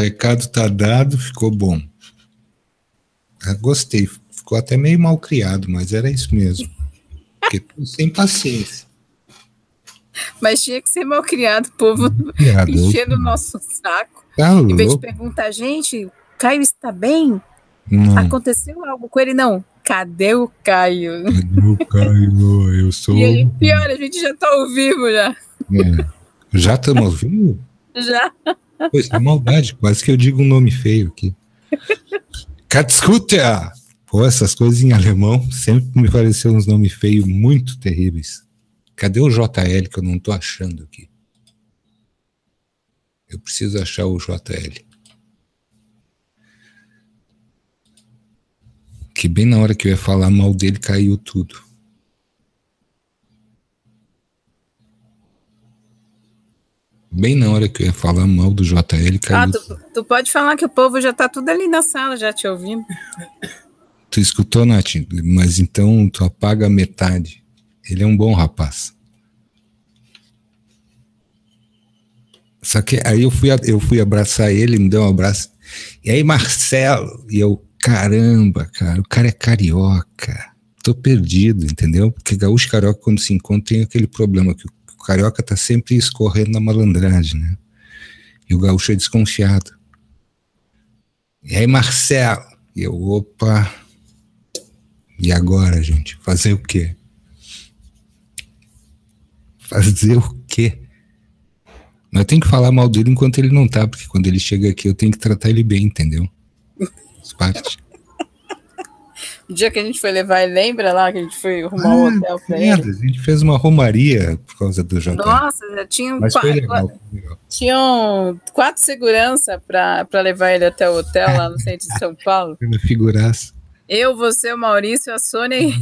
recado tá dado, ficou bom. Eu gostei, ficou até meio mal criado, mas era isso mesmo. Porque tô sem paciência. Mas tinha que ser mal criado, o povo enchendo o nosso saco. Tá Em vez de louco. perguntar, gente, o Caio está bem? Não. Aconteceu algo com ele? Não. Cadê o Caio? Cadê o Caio? Eu sou. E aí, pior, a gente já tá ao vivo já. É. Já estamos ao vivo? Já. Pois é maldade, quase que eu digo um nome feio aqui. Katskuta! Pô, essas coisas em alemão sempre me pareceram uns nomes feios muito terríveis. Cadê o JL que eu não tô achando aqui? Eu preciso achar o JL. Que bem na hora que eu ia falar mal dele, caiu tudo. Bem na hora que eu ia falar mal do JL, caiu tudo. Tu pode falar que o povo já tá tudo ali na sala, já te ouvindo. Tu escutou, Nath? Mas então tu apaga a metade. Ele é um bom rapaz. Só que aí eu fui abraçar ele, me deu um abraço. E aí, Marcelo? E eu, caramba, cara, o cara é carioca. Tô perdido, entendeu? Porque gaúcho e carioca, quando se encontram, tem aquele problema que o carioca tá sempre escorrendo na malandragem, né? E o gaúcho é desconfiado. E aí, Marcelo? E eu, opa. E agora, gente? Fazer o quê? Fazer o quê? Mas eu tenho que falar mal dele enquanto ele não tá, porque quando ele chega aqui eu tenho que tratar ele bem, entendeu? As partes. O dia que a gente foi levar ele, lembra lá que a gente foi arrumar um hotel pra ele? A gente fez uma romaria por causa do JL. Nossa, já tinham Mas foi legal. Tinham 4 seguranças pra levar ele até o hotel lá no centro de São Paulo. Uma figuraça. Eu, você, o Maurício, a Sônia e...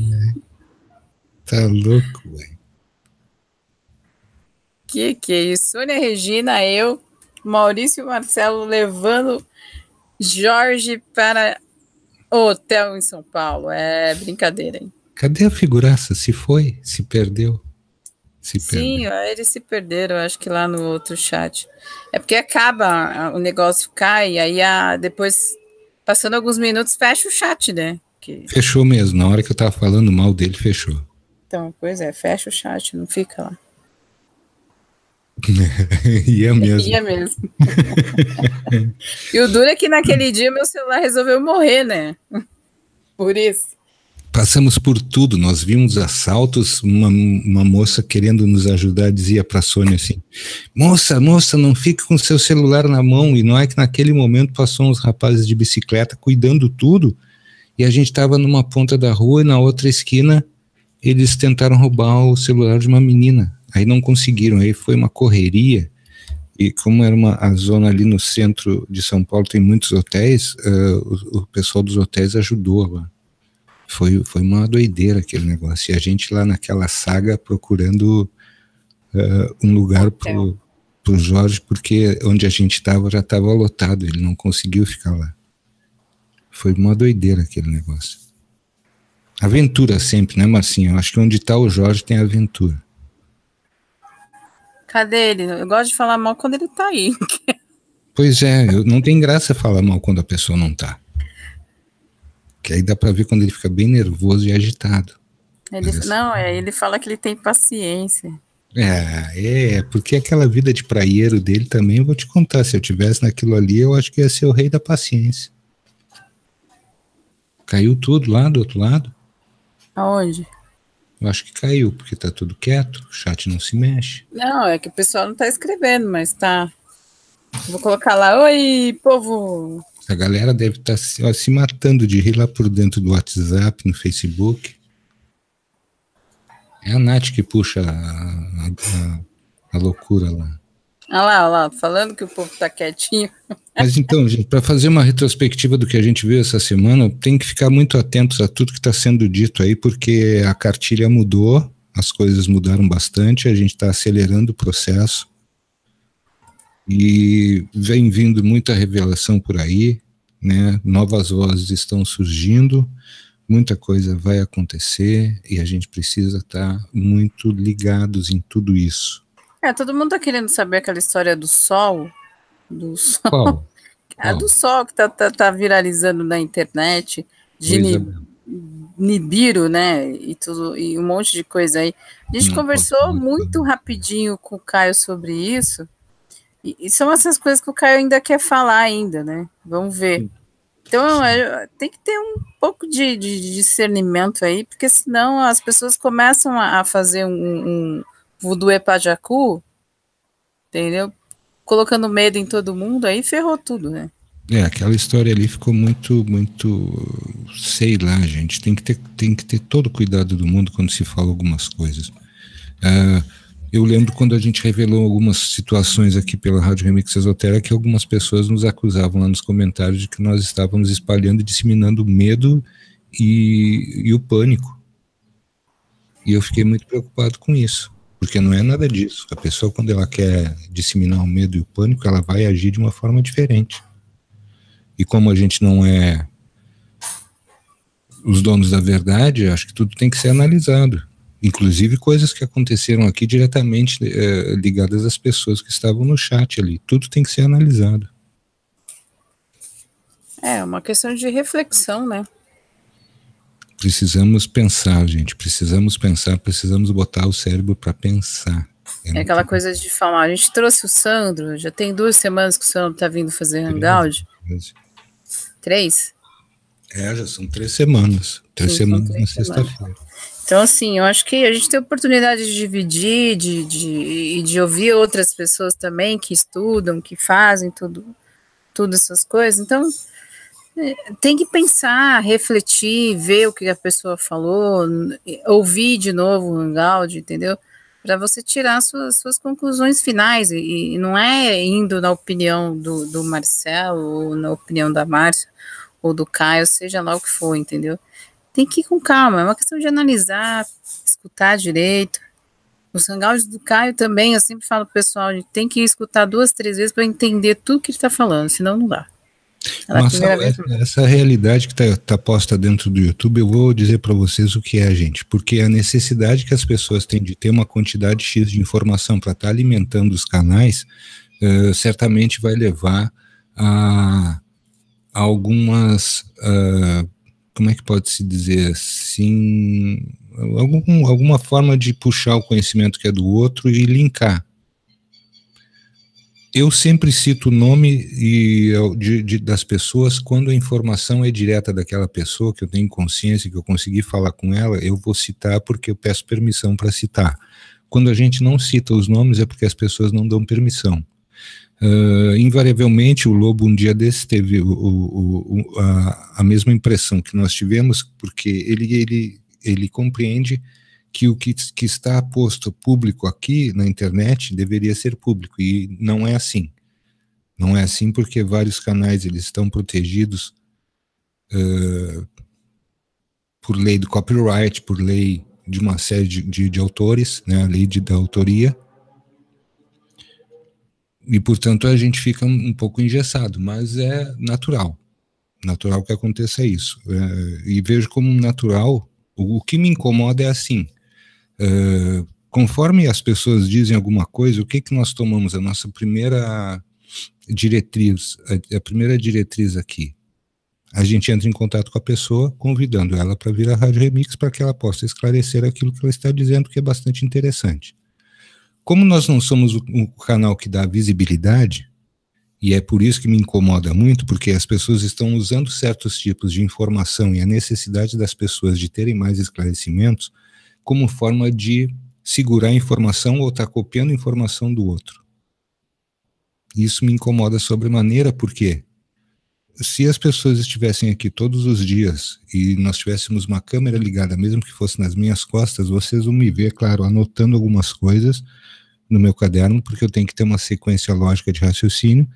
Tá louco, velho. Que é isso? Sônia, Regina, eu, Maurício e Marcelo levando Jorge para o hotel em São Paulo. É brincadeira, hein? Cadê a figuraça? Se foi? Se perdeu? Sim, eles se perderam, acho que lá no outro chat. É porque acaba, o negócio cai, aí depois, passando alguns minutos, fecha o chat, né? Fechou mesmo, na hora que eu tava falando mal dele, fechou. Então, pois é, fecha o chat, não fica lá. Ia mesmo. Ia mesmo. E o duro é que naquele dia meu celular resolveu morrer, né? Por isso. Passamos por tudo, nós vimos assaltos, uma moça querendo nos ajudar dizia para a Sônia assim, moça, não fique com seu celular na mão, e não é que naquele momento passou uns rapazes de bicicleta cuidando tudo, e a gente estava numa ponta da rua e na outra esquina eles tentaram roubar o celular de uma menina, aí não conseguiram, aí foi uma correria, e como era a zona ali no centro de São Paulo tem muitos hotéis, o pessoal dos hotéis ajudou lá. Foi uma doideira aquele negócio. E a gente lá naquela saga procurando um lugar pro Jorge, porque onde a gente estava já estava lotado, ele não conseguiu ficar lá. Foi uma doideira aquele negócio. Aventura sempre, né, Marcinho? Eu acho que onde está o Jorge tem aventura. Cadê ele? Eu gosto de falar mal quando ele tá aí. Pois é, não tem graça falar mal quando a pessoa não tá. Que aí dá pra ver quando ele fica bem nervoso e agitado. Ele fala que ele tem paciência. Porque aquela vida de praieiro dele também, eu vou te contar, se eu tivesse naquilo ali, eu acho que ia ser o rei da paciência. Caiu tudo lá do outro lado? Aonde? Eu acho que caiu, porque tá tudo quieto, o chat não se mexe. Não, é que o pessoal não tá escrevendo, mas tá. Vou colocar lá, oi, povo! A galera deve estar se matando de rir lá por dentro do WhatsApp, no Facebook. É a Nath que puxa a loucura lá. Olha lá, falando que o povo tá quietinho. Mas então, gente, para fazer uma retrospectiva do que a gente viu essa semana, tem que ficar muito atentos a tudo que está sendo dito aí, porque a cartilha mudou, as coisas mudaram bastante, a gente está acelerando o processo e vem vindo muita revelação por aí, né? Novas vozes estão surgindo, muita coisa vai acontecer e a gente precisa estar muito ligados em tudo isso. Todo mundo tá querendo saber aquela história do sol. Qual? A do sol que tá viralizando na internet, de Nibiru, né, e tudo, e um monte de coisa aí. A gente conversou muito rapidinho com o Caio sobre isso, e são essas coisas que o Caio ainda quer falar ainda, né? Vamos ver. Então, tem que ter um pouco de discernimento aí, porque senão as pessoas começam a fazer um voodoo epajacu, entendeu? Colocando medo em todo mundo, aí ferrou tudo, né? Aquela história ali ficou muito, sei lá, gente, tem que ter todo o cuidado do mundo quando se fala algumas coisas. Eu lembro quando a gente revelou algumas situações aqui pela Rádio Remix Esotérica, que algumas pessoas nos acusavam lá nos comentários de que nós estávamos espalhando e disseminando o medo e o pânico. E eu fiquei muito preocupado com isso, porque não é nada disso. A pessoa, quando ela quer disseminar o medo e o pânico, ela vai agir de uma forma diferente. E como a gente não é os donos da verdade, acho que tudo tem que ser analisado. Inclusive coisas que aconteceram aqui diretamente ligadas às pessoas que estavam no chat ali. Tudo tem que ser analisado. É uma questão de reflexão, né? Precisamos pensar, gente. Precisamos pensar, precisamos botar o cérebro para pensar. É aquela coisa de falar, a gente trouxe o Sandro, já tem 2 semanas que o Sandro está vindo fazer hangout. 3? Já são 3 semanas. 3 semanas na sexta-feira. Então, assim, eu acho que a gente tem a oportunidade de dividir, de ouvir outras pessoas também que estudam, que fazem tudo essas coisas. Então, tem que pensar, refletir, ver o que a pessoa falou, ouvir de novo o hangout, entendeu? Para você tirar suas conclusões finais, e não é indo na opinião do Marcelo, ou na opinião da Márcia, ou do Caio, seja lá o que for, entendeu? Tem que ir com calma, é uma questão de analisar, escutar direito. Os hangouts do Caio também, eu sempre falo pro pessoal, a gente tem que escutar 2, 3 vezes para entender tudo que ele está falando, senão não dá. Essa realidade que está posta dentro do YouTube, eu vou dizer para vocês o que é, gente, porque a necessidade que as pessoas têm de ter uma quantidade X de informação para estar alimentando os canais, certamente vai levar a algumas, como é que pode se dizer assim, alguma forma de puxar o conhecimento que é do outro e linkar. Eu sempre cito o nome das pessoas quando a informação é direta daquela pessoa, que eu tenho consciência, que eu consegui falar com ela, eu vou citar porque eu peço permissão para citar. Quando a gente não cita os nomes é porque as pessoas não dão permissão. Invariavelmente o Lobo um dia desse teve a mesma impressão que nós tivemos, porque ele compreende que o que está posto público aqui na internet deveria ser público, e não é assim. Não é assim porque vários canais eles estão protegidos por lei do copyright, por lei de uma série de autores, né, a lei da autoria, e portanto a gente fica um pouco engessado, mas é natural que aconteça isso. E vejo como natural, o que me incomoda é assim, conforme as pessoas dizem alguma coisa, o que nós tomamos? A nossa primeira diretriz, a primeira diretriz aqui, a gente entra em contato com a pessoa, convidando ela para vir à Rádio Remix para que ela possa esclarecer aquilo que ela está dizendo, que é bastante interessante. Como nós não somos um canal que dá visibilidade, e é por isso que me incomoda muito, porque as pessoas estão usando certos tipos de informação e a necessidade das pessoas de terem mais esclarecimentos como forma de segurar a informação ou estar copiando a informação do outro. Isso me incomoda sobremaneira, porque se as pessoas estivessem aqui todos os dias e nós tivéssemos uma câmera ligada, mesmo que fosse nas minhas costas, vocês vão me ver, claro, anotando algumas coisas no meu caderno, porque eu tenho que ter uma sequência lógica de raciocínio,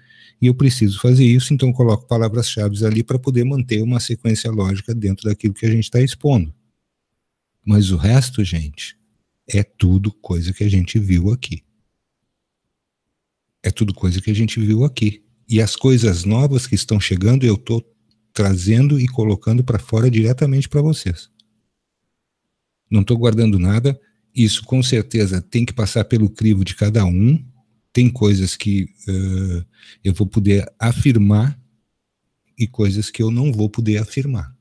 e eu preciso fazer isso, então eu coloco palavras-chave ali para poder manter uma sequência lógica dentro daquilo que a gente está expondo. Mas o resto, gente, é tudo coisa que a gente viu aqui. É tudo coisa que a gente viu aqui. E as coisas novas que estão chegando, eu estou trazendo e colocando para fora diretamente para vocês. Não estou guardando nada. Isso, com certeza, tem que passar pelo crivo de cada um. Tem coisas que eu vou poder afirmar e coisas que eu não vou poder afirmar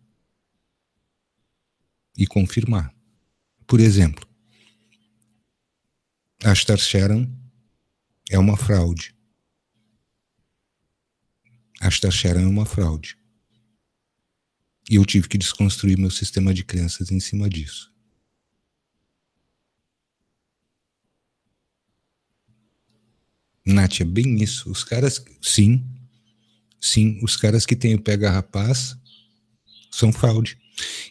e confirmar. Por exemplo, Ashtar Sharan é uma fraude. Ashtar Sharan é uma fraude. E eu tive que desconstruir meu sistema de crenças em cima disso. Nath, é bem isso. Os caras, sim, os caras que têm o pega rapaz são fraude.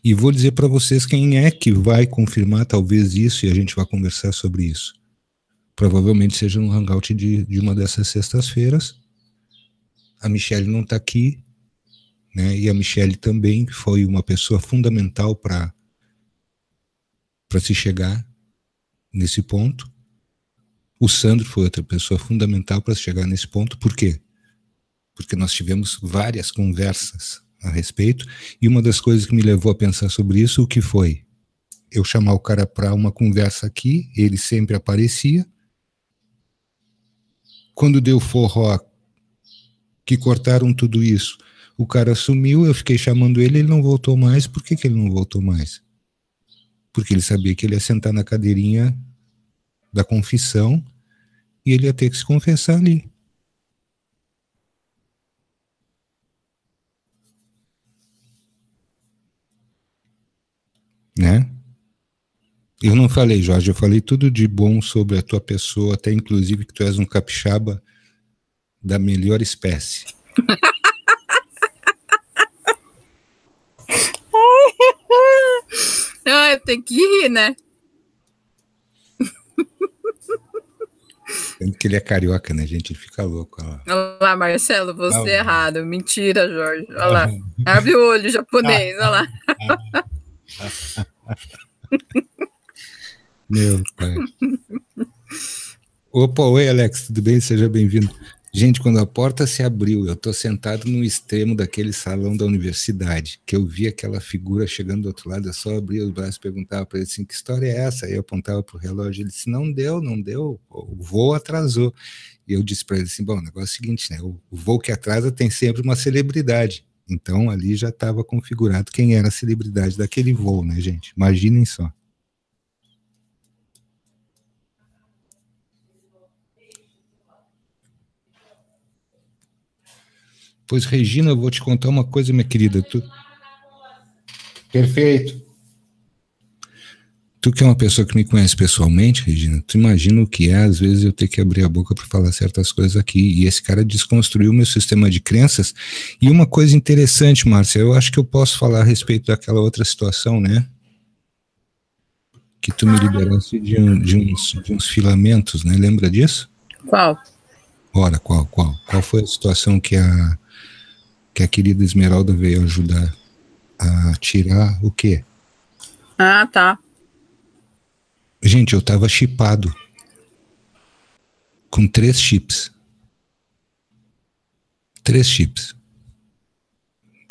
E vou dizer para vocês quem é que vai confirmar talvez isso, e a gente vai conversar sobre isso. Provavelmente seja no hangout de uma dessas sextas-feiras. A Michelle não está aqui, né? E a Michelle também foi uma pessoa fundamental para se chegar nesse ponto. O Sandro foi outra pessoa fundamental para chegar nesse ponto. Por quê? Porque nós tivemos várias conversas a respeito, e uma das coisas que me levou a pensar sobre isso, o que foi? Eu chamar o cara para uma conversa aqui, ele sempre aparecia. Quando deu forró, que cortaram tudo isso, o cara sumiu, eu fiquei chamando ele não voltou mais. Por que ele não voltou mais? Porque ele sabia que ele ia sentar na cadeirinha da confissão e ele ia ter que se confessar ali. Né? Eu não falei, Jorge, eu falei tudo de bom sobre a tua pessoa, até inclusive que tu és um capixaba da melhor espécie. Eu tenho que rir, né? Tanto que ele é carioca, né, gente? Ele fica louco. Olha lá, Marcelo, você é errado. Mentira, Jorge. Olha lá. Abre o olho, japonês. Olha lá. Meu pai. Opa, oi, Alex, tudo bem? Seja bem-vindo. Gente, quando a porta se abriu, eu estou sentado no extremo daquele salão da universidade, que eu vi aquela figura chegando do outro lado, eu só abria os braços e perguntava para ele assim, que história é essa? Aí eu apontava para o relógio, ele disse, não deu, o voo atrasou. E eu disse para ele assim, bom, o negócio é o seguinte, né, o voo que atrasa tem sempre uma celebridade. Então ali já estava configurado quem era a celebridade daquele voo, né, gente? Imaginem só. Pois, Regina, eu vou te contar uma coisa, minha querida. Perfeito. Tu que é uma pessoa que me conhece pessoalmente, Regina, tu imagina o que é, às vezes, eu ter que abrir a boca para falar certas coisas aqui. E esse cara desconstruiu meu sistema de crenças. E uma coisa interessante, Márcia, eu acho que eu posso falar a respeito daquela outra situação, né? Que tu me liberasse de uns filamentos, né? Lembra disso? Qual? Ora, qual? Qual foi a situação que a querida Esmeralda veio ajudar a tirar o quê? Ah, tá. Gente, eu tava chipado com 3 chips. 3 chips.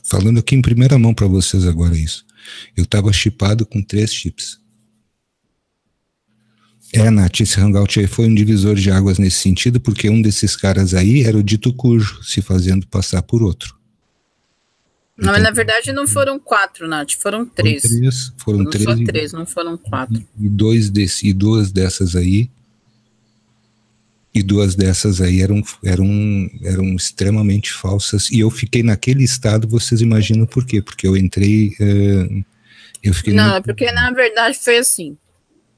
Falando aqui em primeira mão para vocês agora isso. Eu tava chipado com 3 chips. Nath, esse hangout aí foi um divisor de águas nesse sentido, porque um desses caras aí era o dito cujo, se fazendo passar por outro. Não, então, mas na verdade não foram 4, Nath, foram 3. Foram 3. Só 3, não foram 4. E duas dessas aí eram extremamente falsas, e eu fiquei naquele estado, vocês imaginam por quê? Porque eu entrei... Não, porque na verdade foi assim.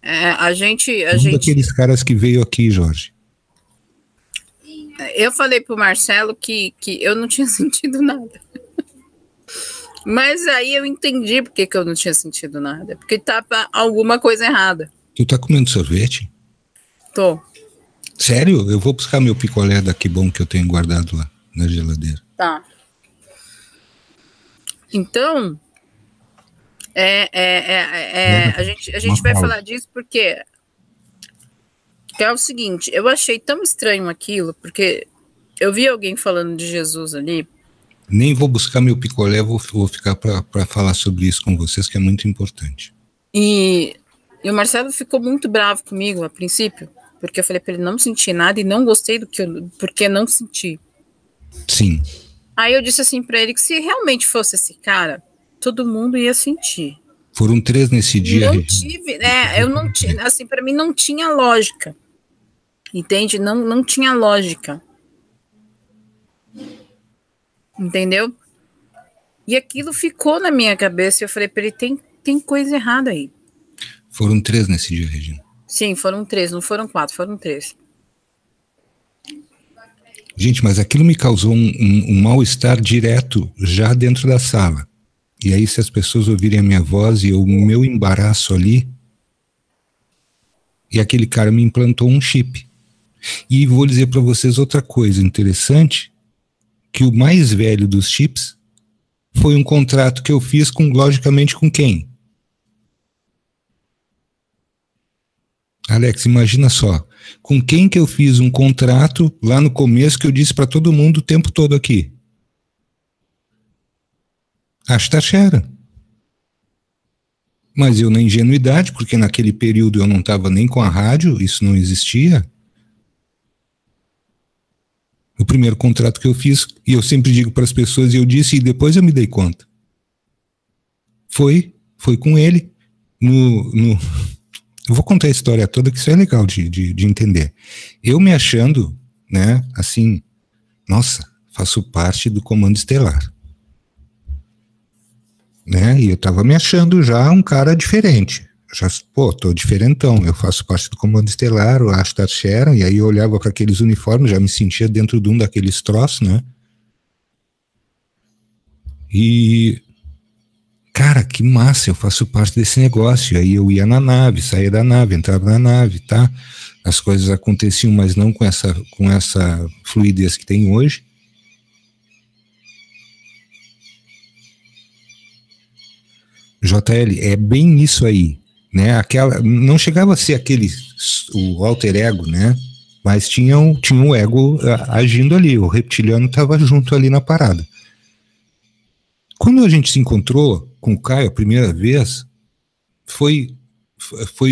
A gente... daqueles caras que veio aqui, Jorge. Eu falei pro Marcelo que eu não tinha sentido nada. Mas aí eu entendi por que eu não tinha sentido nada. Porque tava alguma coisa errada. Tu tá comendo sorvete? Tô. Sério? Eu vou buscar meu picolé daqui bom que eu tenho guardado lá na geladeira. Tá. Então, a gente vai falar disso porque é o seguinte, eu achei tão estranho aquilo, porque eu vi alguém falando de Jesus ali. Nem vou buscar meu picolé, vou ficar para falar sobre isso com vocês, que é muito importante. E o Marcelo ficou muito bravo comigo a princípio, porque eu falei para ele não sentir nada e não gostei porque não senti. Sim. Aí eu disse assim pra ele que se realmente fosse esse cara, todo mundo ia sentir. Foram 3 nesse dia. Não tive, eu não tinha, assim, pra mim não tinha lógica. Entende? Não tinha lógica. Entendeu? E aquilo ficou na minha cabeça e eu falei pra ele, tem coisa errada aí. Foram 3 nesse dia, Regina. Sim, foram 3, não foram 4, foram 3. Gente, mas aquilo me causou um mal-estar direto já dentro da sala. E aí, se as pessoas ouvirem a minha voz e o meu embaraço ali, e aquele cara me implantou um chip. E vou dizer para vocês outra coisa interessante, que o mais velho dos chips foi um contrato que eu fiz logicamente, com quem? Alex, imagina só, com quem que eu fiz um contrato lá no começo que eu disse para todo mundo o tempo todo aqui? Astaxera. Mas eu na ingenuidade, porque naquele período eu não estava nem com a rádio, isso não existia. O primeiro contrato que eu fiz, e eu sempre digo para as pessoas, e eu disse, e depois eu me dei conta, foi com ele. Eu vou contar a história toda, que isso é legal de entender. Eu me achando, né, assim, nossa, faço parte do Comando Estelar. Né? E eu tava me achando já um cara diferente. Já, pô, tô diferentão, eu faço parte do Comando Estelar, o Astar Sharon, e aí eu olhava para aqueles uniformes, já me sentia dentro de um daqueles troços, né? E, cara, que massa, eu faço parte desse negócio. Aí eu ia na nave, saía da nave, entrava na nave, tá? As coisas aconteciam, mas não com essa fluidez que tem hoje. JL, é bem isso aí, né? Não chegava a ser o alter ego, né? Mas tinha o ego agindo ali, o reptiliano estava junto ali na parada. Quando a gente se encontrou com o Caio a primeira vez, foi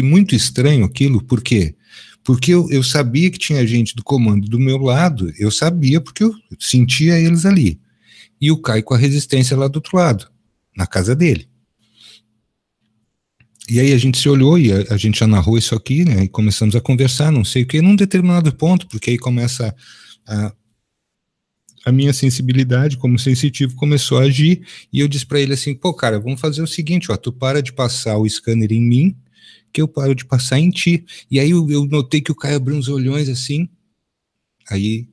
muito estranho aquilo, por quê? Porque eu sabia que tinha gente do comando do meu lado, eu sabia porque eu sentia eles ali. E o Caio com a resistência lá do outro lado, na casa dele. E aí a gente se olhou e a gente já narrou isso aqui, né? E começamos a conversar, não sei o que, num determinado ponto, porque aí começa a minha sensibilidade como sensitivo começou a agir, e eu disse para ele assim, pô, cara, vamos fazer o seguinte, ó, tu para de passar o scanner em mim, que eu paro de passar em ti. E aí eu notei que o Caio abriu uns olhões assim, aí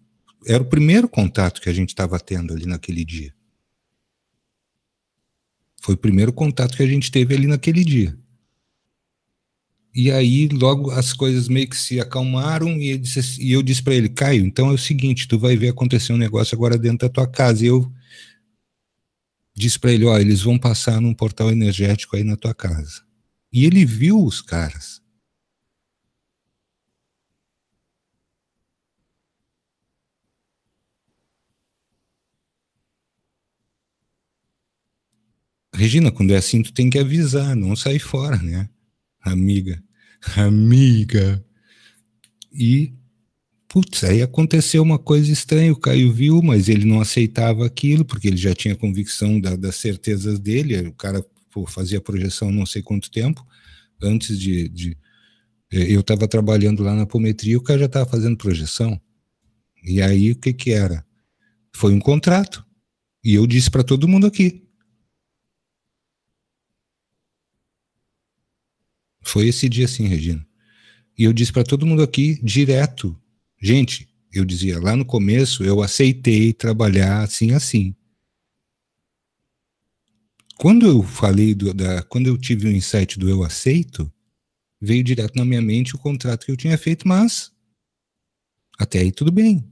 era o primeiro contato que a gente estava tendo ali naquele dia. Foi o primeiro contato que a gente teve ali naquele dia. E aí logo as coisas meio que se acalmaram e eu disse para ele, Caio, então é o seguinte, tu vai ver acontecer um negócio agora dentro da tua casa. E eu disse para ele, ó, eles vão passar num portal energético aí na tua casa. E ele viu os caras. Regina, quando é assim, tu tem que avisar, não sair fora, né? Amiga. Amiga. E, putz, aí aconteceu uma coisa estranha, o Caio viu, mas ele não aceitava aquilo, porque ele já tinha convicção das certezas dele, o cara fazia projeção não sei quanto tempo, antes eu estava trabalhando lá na apometria, o cara já estava fazendo projeção. E aí, o que era? Foi um contrato. E eu disse para todo mundo aqui. Foi esse dia assim, Regina. E eu disse para todo mundo aqui, direto. Gente, eu dizia, lá no começo eu aceitei trabalhar assim, assim. Quando eu falei quando eu tive o insight do eu aceito, veio direto na minha mente o contrato que eu tinha feito, mas até aí tudo bem.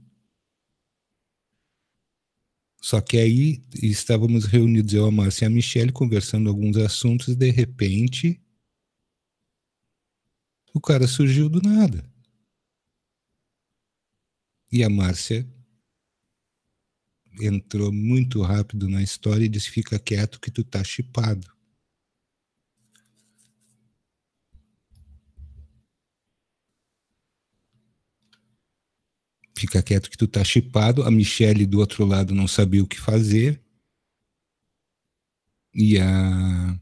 Só que aí estávamos reunidos, eu, a Márcia e a Michelle, conversando alguns assuntos, e de repente o cara surgiu do nada. E a Márcia entrou muito rápido na história e disse, fica quieto que tu tá chipado. fica quieto que tu tá chipado. A Michelle do outro lado não sabia o que fazer. E a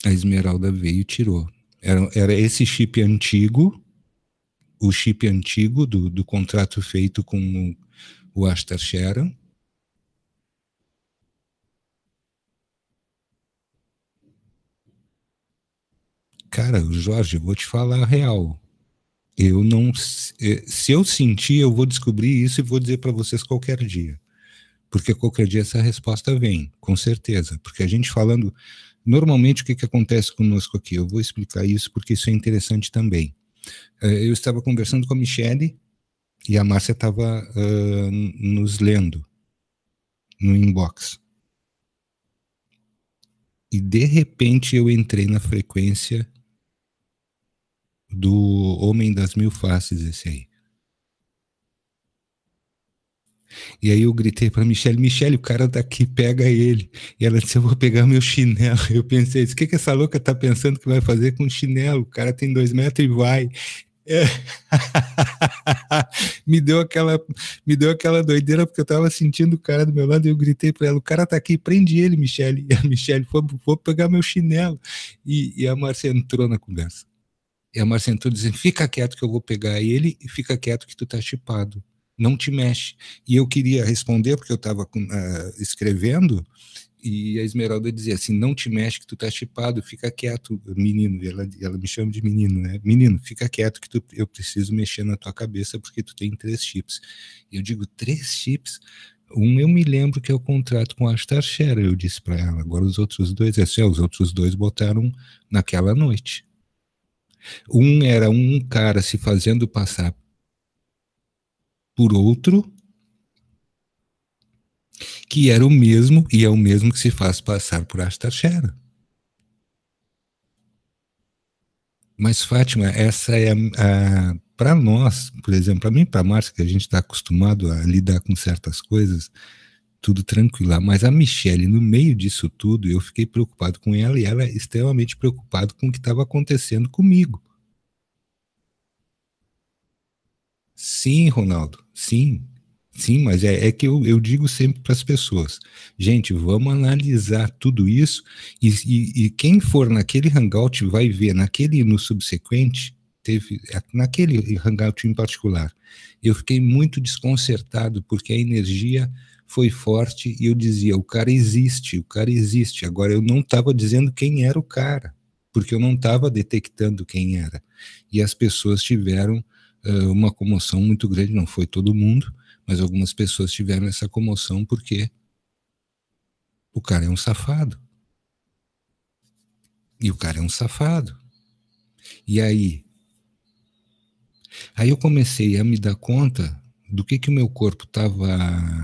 Esmeralda veio e tirou. Era esse chip antigo, o chip antigo do contrato feito com o Ashtar Sheran. Cara, Jorge, eu vou te falar a real. Eu não, se eu sentir, eu vou descobrir isso e vou dizer para vocês qualquer dia. Porque qualquer dia essa resposta vem, com certeza. Porque a gente falando, normalmente o que acontece conosco aqui? Eu vou explicar isso porque isso é interessante também. Eu estava conversando com a Michelle e a Márcia estava nos lendo no inbox. E de repente eu entrei na frequência do Homem das Mil Faces, esse aí. E aí eu gritei para Michelle, o cara daqui, pega ele. E ela disse, eu vou pegar meu chinelo. Eu pensei, o que essa louca tá pensando que vai fazer com chinelo? O cara tem 2 metros e vai. É. me deu aquela doideira, porque eu tava sentindo o cara do meu lado e eu gritei para ela, o cara tá aqui, prende ele, Michelle. E a Michelle, vou pegar meu chinelo. E a Márcia entrou na conversa. E a Márcia entrou dizendo, fica quieto que eu vou pegar ele e fica quieto que tu tá chipado. Não te mexe. E eu queria responder, porque eu estava escrevendo, e a Esmeralda dizia assim, não te mexe que tu tá chipado, fica quieto, menino. E ela me chama de menino, né? Menino, fica quieto que eu preciso mexer na tua cabeça, porque tu tem 3 chips. E eu digo, 3 chips? Um eu me lembro que é o contrato com a Ashtar Sheran, eu disse para ela. Agora os outros 2, os outros 2 botaram naquela noite. Um era um cara se fazendo passar por outro, que era o mesmo, e é o mesmo que se faz passar por Ashtar Sheran. Mas, Fátima, essa é para nós, por exemplo, para mim e para a Márcia, que a gente está acostumado a lidar com certas coisas, tudo tranquilo. Mas a Michelle, no meio disso tudo, eu fiquei preocupado com ela e ela é extremamente preocupada com o que estava acontecendo comigo. Sim, Ronaldo, sim. Sim, mas é que eu digo sempre para as pessoas, gente, vamos analisar tudo isso e quem for naquele hangout vai ver, no subsequente, naquele hangout em particular, eu fiquei muito desconcertado porque a energia foi forte e eu dizia, o cara existe, agora eu não estava dizendo quem era o cara, porque eu não estava detectando quem era, e as pessoas tiveram uma comoção muito grande, não foi todo mundo, mas algumas pessoas tiveram essa comoção porque o cara é um safado. E o cara é um safado. E aí eu comecei a me dar conta do que o meu corpo estava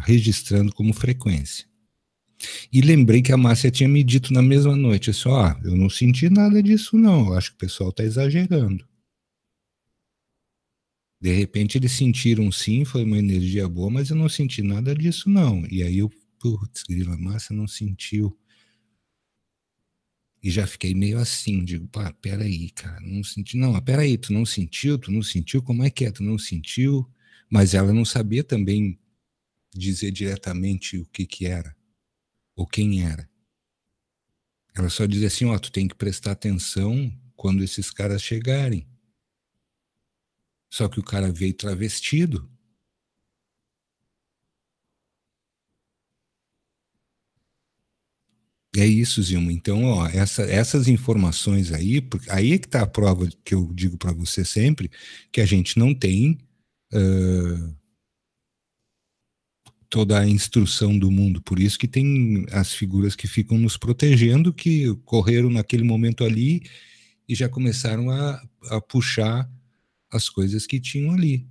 registrando como frequência. E lembrei que a Márcia tinha me dito na mesma noite, assim, eu não senti nada disso não, eu acho que o pessoal está exagerando. De repente eles sentiram sim, foi uma energia boa, mas eu não senti nada disso não. E aí putz, grila, a Márcia não sentiu. E já fiquei meio assim, digo, peraí, cara, não senti, não, peraí, tu não sentiu, como é que é, tu não sentiu? Mas ela não sabia também dizer diretamente o que era, ou quem era. Ela só dizia assim, tu tem que prestar atenção quando esses caras chegarem. Só que o cara veio travestido. É isso, Zilma. Então, essas informações aí é que está a prova que eu digo para você sempre, que a gente não tem toda a instrução do mundo. Por isso que tem as figuras que ficam nos protegendo, que correram naquele momento ali e já começaram a puxar as coisas que tinham ali.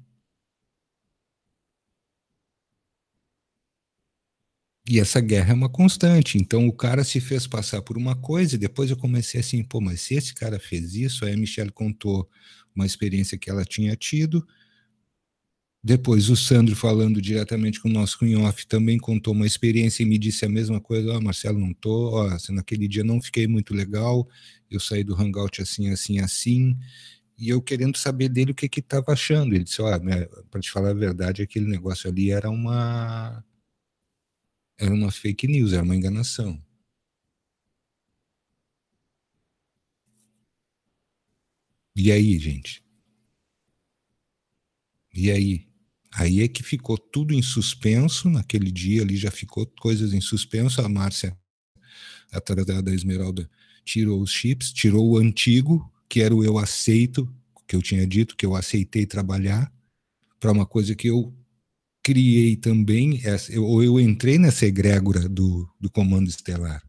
E essa guerra é uma constante. Então o cara se fez passar por uma coisa e depois eu comecei assim, mas se esse cara fez isso, aí a Michelle contou uma experiência que ela tinha tido. Depois o Sandro, falando diretamente com o nosso off, também contou uma experiência e me disse a mesma coisa, Marcelo, não tô, naquele dia não fiquei muito legal, eu saí do hangout assim, assim, assim, e eu querendo saber dele o que estava achando. Ele disse, para te falar a verdade, aquele negócio ali era uma fake news, era uma enganação. E aí, gente? E aí? Aí é que ficou tudo em suspenso, naquele dia ali já ficou coisas em suspenso, a Márcia, através da Esmeralda, tirou os chips, tirou o antigo, que era o eu aceito, que eu tinha dito, que eu aceitei trabalhar, para uma coisa que eu criei também, eu entrei nessa egrégora do Comando Estelar.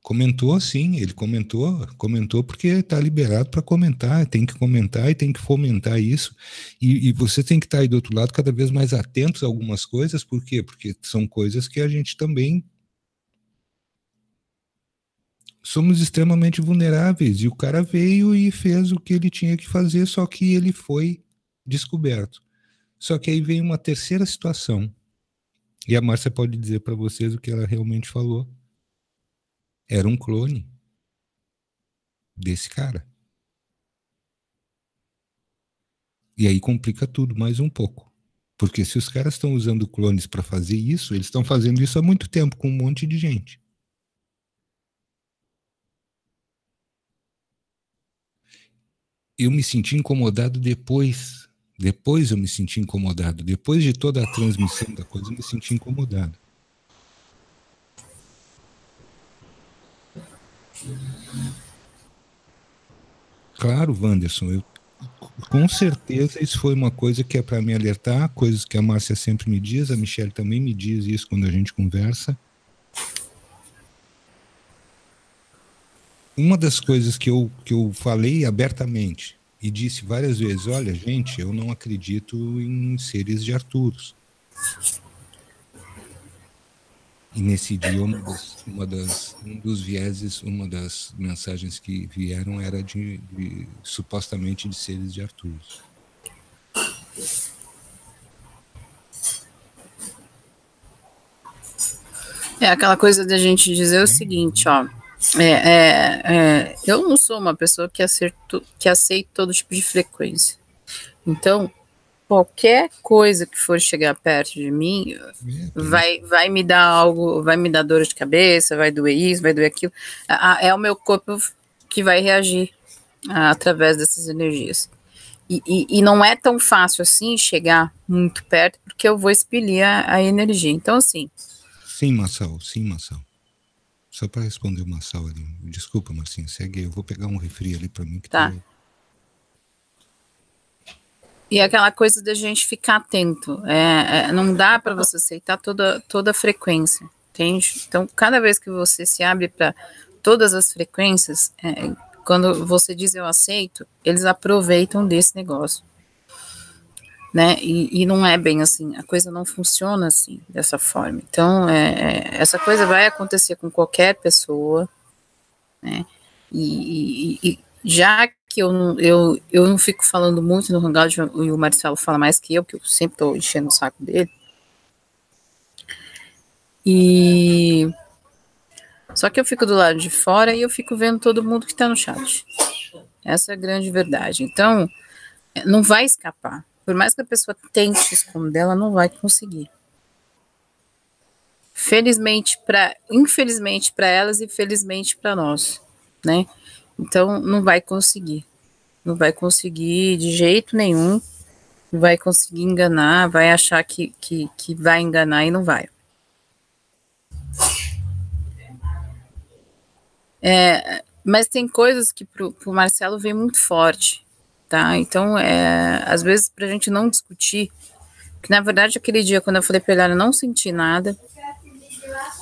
Comentou, sim, ele comentou porque está liberado para comentar, tem que comentar e tem que fomentar isso, e você tem que estar aí do outro lado cada vez mais atentos a algumas coisas, por quê? Porque são coisas que a gente também somos extremamente vulneráveis, e o cara veio e fez o que ele tinha que fazer, só que ele foi descoberto. Só que aí vem uma terceira situação, e a Márcia pode dizer para vocês o que ela realmente falou. Era um clone desse cara. E aí complica tudo mais um pouco. Porque se os caras estão usando clones para fazer isso, eles estão fazendo isso há muito tempo com um monte de gente. Eu me senti incomodado depois. Depois eu me senti incomodado. Depois de toda a transmissão da coisa, eu me senti incomodado. Claro, Wanderson, com certeza isso foi uma coisa que é para me alertar, coisas que a Márcia sempre me diz, a Michelle também me diz isso quando a gente conversa. Uma das coisas que eu falei abertamente e disse várias vezes, olha, gente, eu não acredito em seres de Arturos. E nesse dia, um dos vieses, uma das mensagens que vieram era supostamente de seres de Arturos. É aquela coisa da gente dizer o seguinte, ó. Eu não sou uma pessoa que aceita todo tipo de frequência. Então, qualquer coisa que for chegar perto de mim vai me dar algo, vai me dar dor de cabeça, vai doer isso, vai doer aquilo. É o meu corpo que vai reagir através dessas energias. E não é tão fácil assim chegar muito perto, porque eu vou expelir a energia. Então, assim... Sim, Marçal. Só para responder o Marçal ali. Desculpa, Marcinho, segue aí. Eu vou pegar um refri ali para mim. Que tá. E aquela coisa da gente ficar atento. Não dá para você aceitar toda a frequência, entende? Então, cada vez que você se abre para todas as frequências, quando você diz eu aceito, eles aproveitam desse negócio. Né? E não é bem assim, a coisa não funciona assim, dessa forma. Então, essa coisa vai acontecer com qualquer pessoa, né? E já que eu não fico falando muito no Hangout, e o Marcelo fala mais que eu sempre estou enchendo o saco dele. E só que eu fico do lado de fora e eu fico vendo todo mundo que está no chat. Essa é a grande verdade. Então, não vai escapar. Por mais que a pessoa tente esconder, ela não vai conseguir. Infelizmente para elas e felizmente para nós, né? Então não vai conseguir de jeito nenhum, não vai conseguir enganar, vai achar que vai enganar e não vai. Mas tem coisas que pro Marcelo vem muito forte, tá? Então, às vezes, pra gente não discutir, que na verdade aquele dia quando eu falei pra ele, eu não senti nada,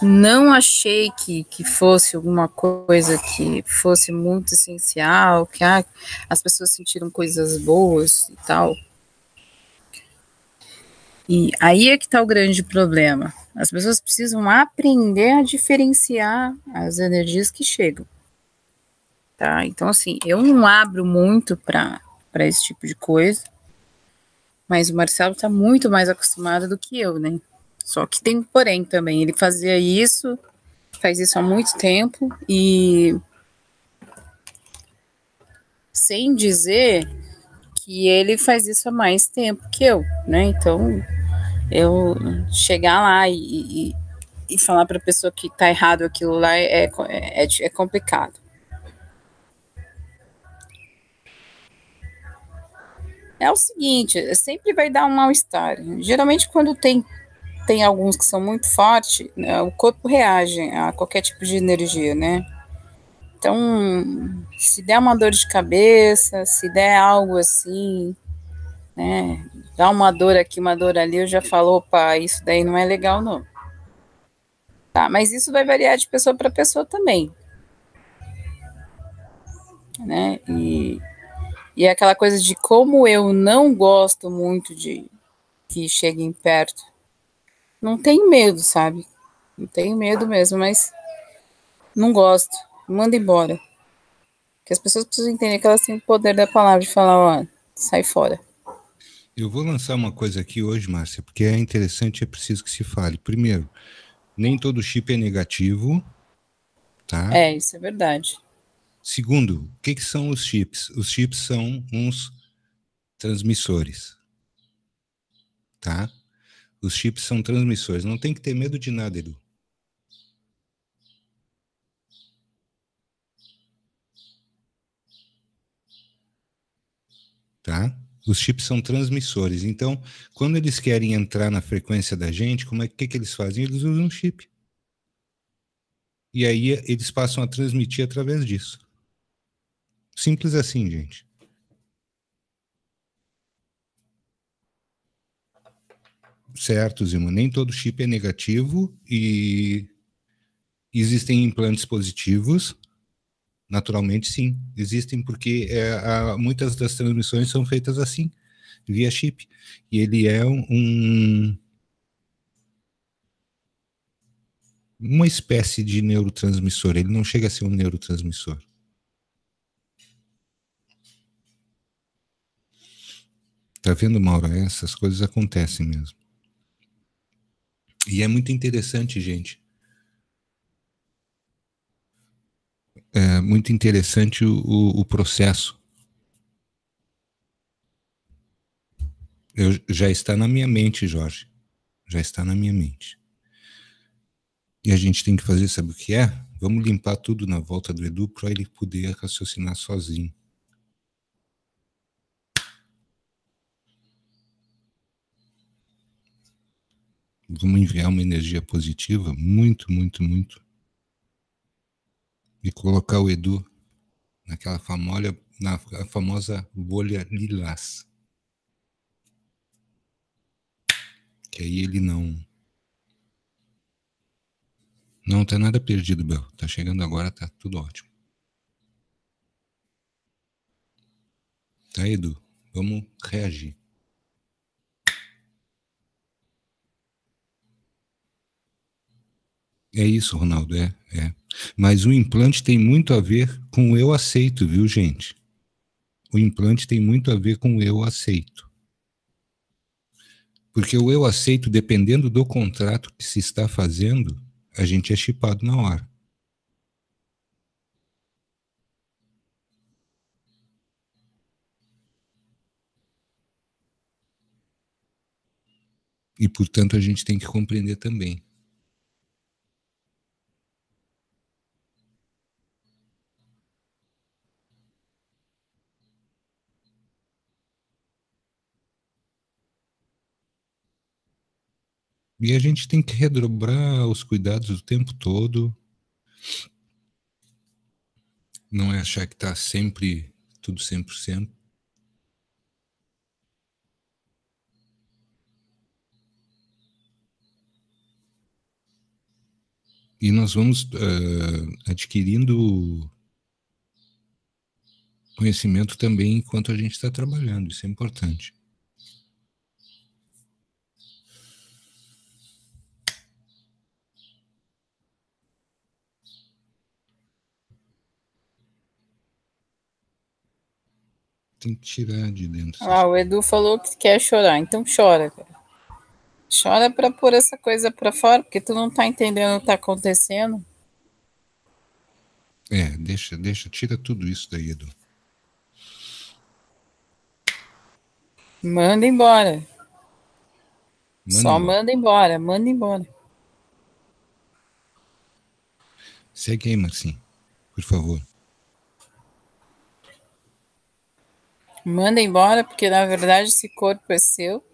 não achei que fosse alguma coisa que fosse muito essencial, que as pessoas sentiram coisas boas e tal. E aí é que tá o grande problema. As pessoas precisam aprender a diferenciar as energias que chegam. Tá? Então, assim, eu não abro muito para esse tipo de coisa, mas o Marcelo tá muito mais acostumado do que eu, né? Só que tem um porém também, ele fazia isso faz isso há muito tempo e sem dizer que ele faz isso há mais tempo que eu, né? Então, eu chegar lá e falar para a pessoa que tá errado aquilo lá é complicado. É o seguinte, sempre vai dar um mal-estar. Geralmente, quando tem alguns que são muito fortes, né, o corpo reage a qualquer tipo de energia, né? Então, se der uma dor de cabeça, se der algo assim, né? Dá uma dor aqui, uma dor ali, eu já falo, opa, isso daí não é legal, não. Tá, mas isso vai variar de pessoa para pessoa também, né? E é aquela coisa de como eu não gosto muito de que cheguem perto. Não tenho medo, sabe? Não tenho medo mesmo, mas não gosto. Manda embora. Porque as pessoas precisam entender que elas têm o poder da palavra de falar, ó, sai fora. Eu vou lançar uma coisa aqui hoje, Márcia, porque é interessante e é preciso que se fale. Primeiro, nem todo chip é negativo, tá? É, isso é verdade. Segundo, o que são os chips? Os chips são uns transmissores, tá? Os chips são transmissores. Não tem que ter medo de nada, Edu. Tá? Os chips são transmissores. Então, quando eles querem entrar na frequência da gente, como é que eles fazem? Eles usam um chip. E aí eles passam a transmitir através disso. Simples assim, gente. Certo, Zima. Nem todo chip é negativo e existem implantes positivos. Naturalmente, sim. Existem porque muitas das transmissões são feitas assim, via chip. E ele é uma espécie de neurotransmissor. Ele não chega a ser um neurotransmissor. Tá vendo, Mauro? Essas coisas acontecem mesmo. E é muito interessante, gente. É muito interessante o processo. Já está na minha mente, Jorge. Já está na minha mente. E a gente tem que fazer, sabe o que é? Vamos limpar tudo na volta do Edu para ele poder raciocinar sozinho. Vamos enviar uma energia positiva, muito, muito, muito. E colocar o Edu na famosa bolha lilás. Que aí ele não tá nada perdido, Bel. Tá chegando agora, tá tudo ótimo. Tá, Edu? Vamos reagir. É isso, Ronaldo, é. Mas o implante tem muito a ver com o eu aceito, viu, gente? O implante tem muito a ver com o eu aceito. Porque o eu aceito, dependendo do contrato que se está fazendo, a gente é chipado na hora. E, portanto, a gente tem que compreender também. E a gente tem que redobrar os cuidados o tempo todo. Não é achar que está sempre tudo 100%. E nós vamos adquirindo conhecimento também enquanto a gente está trabalhando. Isso é importante. Tem que tirar de dentro. O Edu falou que quer chorar, então chora, cara. Chora pra pôr essa coisa pra fora, porque tu não tá entendendo o que tá acontecendo. Tira tudo isso daí, Edu. Manda embora. Manda Só embora. manda embora, manda embora. Segue aí, Marcinho, por favor. Manda embora, porque na verdade esse corpo é seu.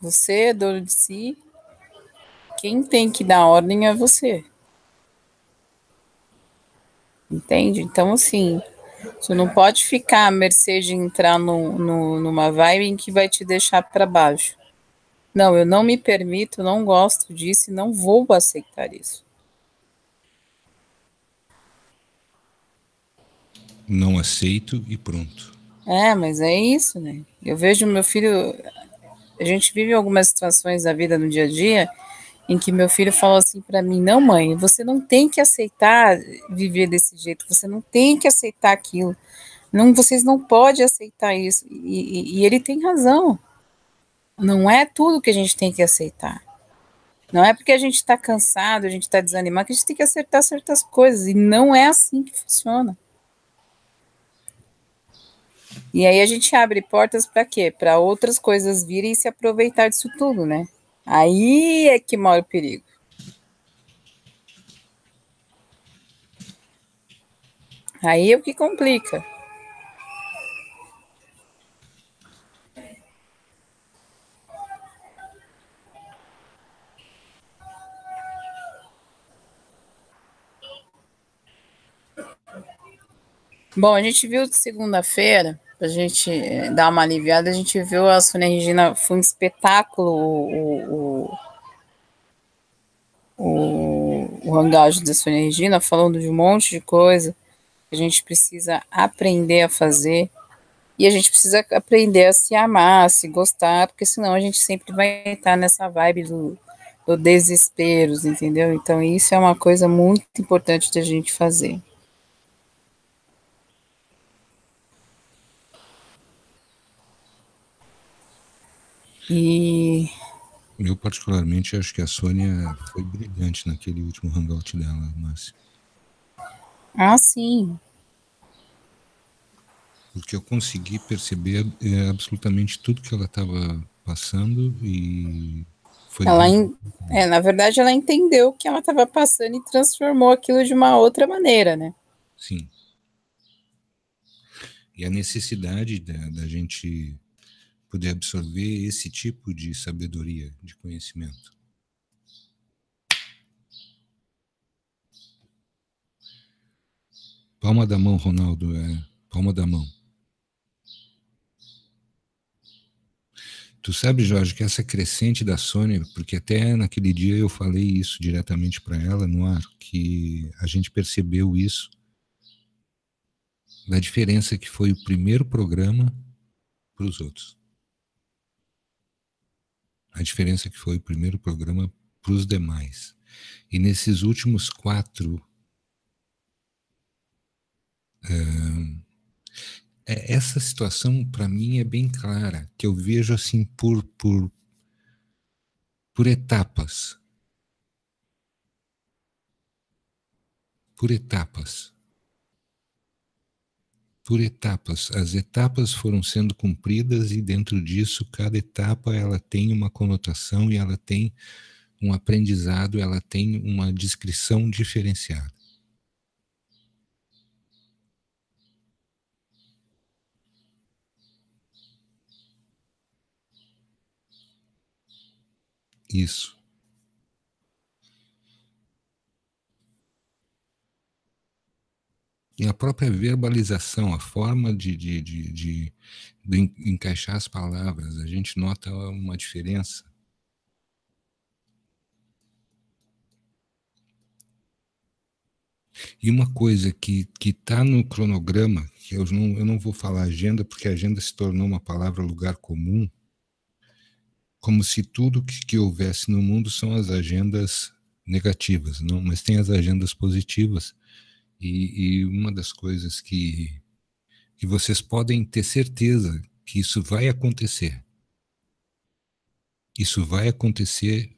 Você é dono de si. Quem tem que dar ordem é você. Entende? Então, assim, você não pode ficar à mercê de entrar numa vibe em que vai te deixar para baixo. Não, eu não me permito, não gosto disso e não vou aceitar isso. Não aceito e pronto. É, mas é isso, né? Eu vejo meu filho. A gente vive algumas situações da vida no dia a dia em que meu filho falou assim para mim: não, mãe, você não tem que aceitar viver desse jeito, você não tem que aceitar aquilo. Não, vocês não podem aceitar isso. E ele tem razão. Não é tudo que a gente tem que aceitar. Não é porque a gente está cansado, a gente está desanimado, que a gente tem que acertar certas coisas. E não é assim que funciona. E aí a gente abre portas para quê? Para outras coisas virem e se aproveitar disso tudo, né? Aí é que mora o perigo. Aí é o que complica. Bom, a gente viu segunda-feira, pra gente dar uma aliviada, a gente viu a Sônia Regina, foi um espetáculo o hangout da Sônia Regina, falando de um monte de coisa que a gente precisa aprender a fazer. E a gente precisa aprender a se amar, a se gostar, porque senão a gente sempre vai estar nessa vibe do desespero, entendeu? Então isso é uma coisa muito importante de a gente fazer. E Eu, particularmente, acho que a Sônia foi brilhante naquele último hangout dela, Márcio. sim. Porque eu consegui perceber absolutamente tudo que ela estava passando e foi Ela, dentro. na verdade, ela entendeu o que ela estava passando e transformou aquilo de uma outra maneira, né? Sim. E a necessidade da gente poder absorver esse tipo de sabedoria, de conhecimento. Palma da mão, Ronaldo, palma da mão. Tu sabe, Jorge, que essa crescente da Sônia, porque até naquele dia eu falei isso diretamente para ela no ar, que a gente percebeu isso, da diferença que foi o primeiro programa para os outros. A diferença que foi o primeiro programa para os demais. E nesses últimos 4, essa situação para mim é bem clara, que eu vejo assim por etapas. Por etapas. Por etapas. As etapas foram sendo cumpridas e dentro disso, cada etapa ela tem uma conotação e ela tem um aprendizado, ela tem uma descrição diferenciada. Isso. E a própria verbalização, a forma de encaixar as palavras, a gente nota uma diferença. E uma coisa que está no cronograma, que eu não vou falar agenda, porque agenda se tornou uma palavra lugar comum, como se tudo que houvesse no mundo são as agendas negativas, não, mas tem as agendas positivas. E uma das coisas que vocês podem ter certeza que isso vai acontecer. Isso vai acontecer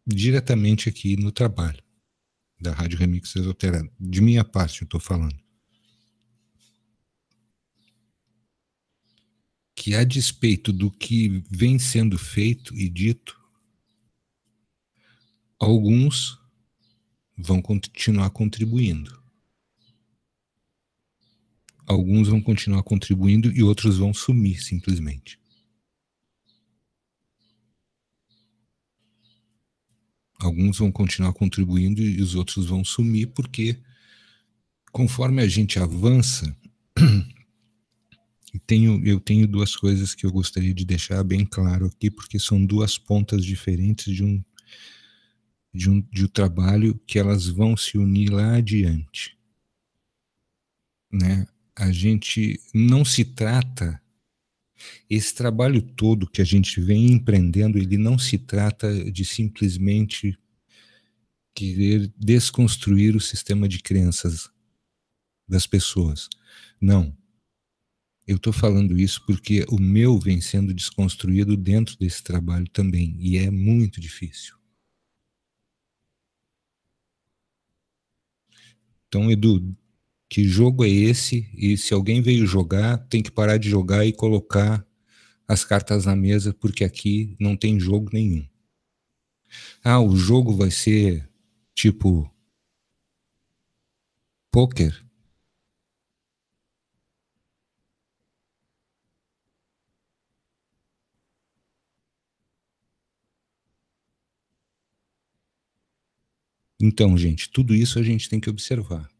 diretamente aqui no trabalho. da Rádio Remix Exoterado. De minha parte, eu estou falando. Que a despeito do que vem sendo feito e dito, alguns vão continuar contribuindo. Alguns vão continuar contribuindo e outros vão sumir, simplesmente. Alguns vão continuar contribuindo e os outros vão sumir, porque conforme a gente avança, eu tenho duas coisas que eu gostaria de deixar bem claro aqui, porque são duas pontas diferentes de um trabalho que elas vão se unir lá adiante. Né? A gente não se trata, esse trabalho todo que a gente vem empreendendo, ele não se trata de simplesmente querer desconstruir o sistema de crenças das pessoas. Não. Eu estou falando isso porque o meu vem sendo desconstruído dentro desse trabalho também, e é muito difícil. Então, Edu, que jogo é esse? E se alguém veio jogar, tem que parar de jogar e colocar as cartas na mesa, porque aqui não tem jogo nenhum. Ah, o jogo vai ser tipo pôquer? Então, gente, tudo isso a gente tem que observar.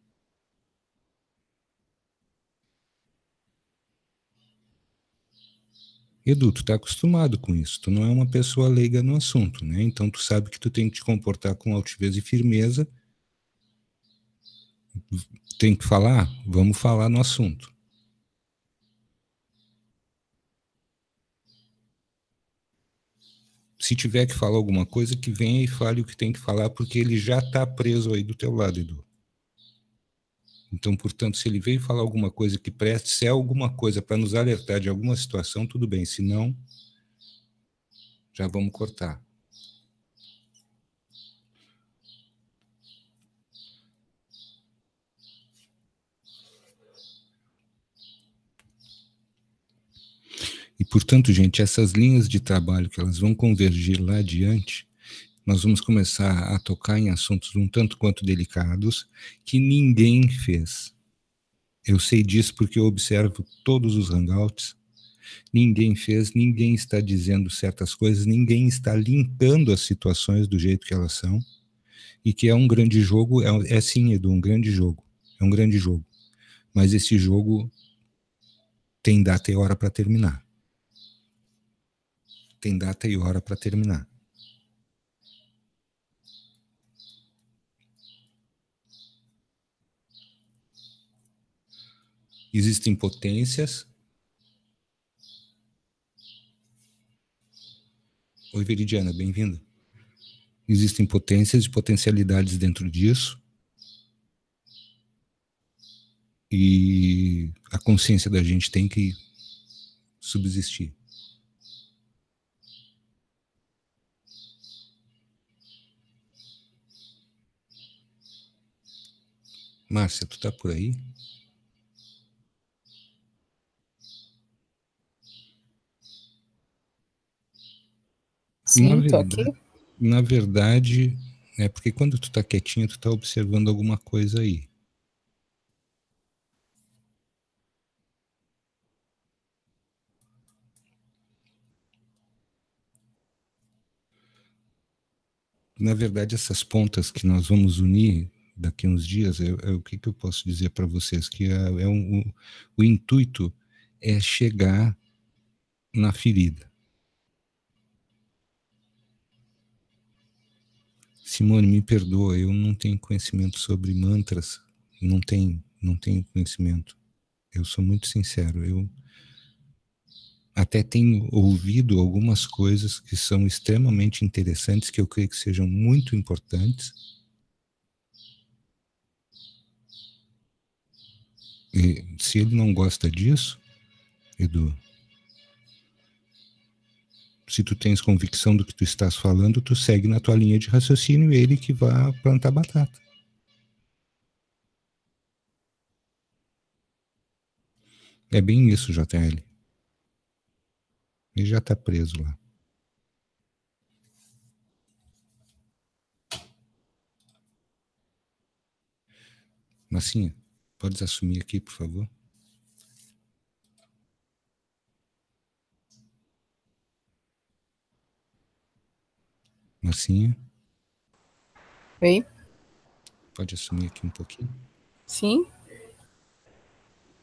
Edu, tu tá acostumado com isso, tu não é uma pessoa leiga no assunto, né? Então tu sabe que tu tem que te comportar com altivez e firmeza. Tem que falar? Vamos falar no assunto. Se tiver que falar alguma coisa, que venha e fale o que tem que falar, porque ele já tá preso aí do teu lado, Edu. Então, portanto, se ele veio falar alguma coisa que preste, se é alguma coisa para nos alertar de alguma situação, tudo bem. Se não, já vamos cortar. E, portanto, gente, essas linhas de trabalho que elas vão convergir lá adiante, nós vamos começar a tocar em assuntos um tanto quanto delicados que ninguém fez. Eu sei disso porque eu observo todos os hangouts. Ninguém fez, ninguém está dizendo certas coisas, ninguém está limpando as situações do jeito que elas são. E que é um grande jogo, é sim, Edu, um grande jogo. É um grande jogo. Mas esse jogo tem data e hora para terminar. Tem data e hora para terminar. Existem potências. Oi, Veridiana, bem-vinda. Existem potências e potencialidades dentro disso. E a consciência da gente tem que subsistir. Márcia, tu tá por aí? Sim, tô aqui. Na verdade, é porque quando tu tá quietinho, tu tá observando alguma coisa aí. Na verdade, essas pontas que nós vamos unir daqui a uns dias, o que eu posso dizer para vocês? Que o intuito é chegar na ferida. Simone, me perdoa, eu não tenho conhecimento sobre mantras, não tenho conhecimento. Eu sou muito sincero, eu até tenho ouvido algumas coisas que são extremamente interessantes, que eu creio que sejam muito importantes. E se ele não gosta disso, Edu, se tu tens convicção do que tu estás falando, tu segue na tua linha de raciocínio, ele que vai plantar batata. É bem isso, JL. Ele já tá preso lá. Massinha, podes assumir aqui, por favor? Massinha, Oi? pode assumir aqui um pouquinho? Sim?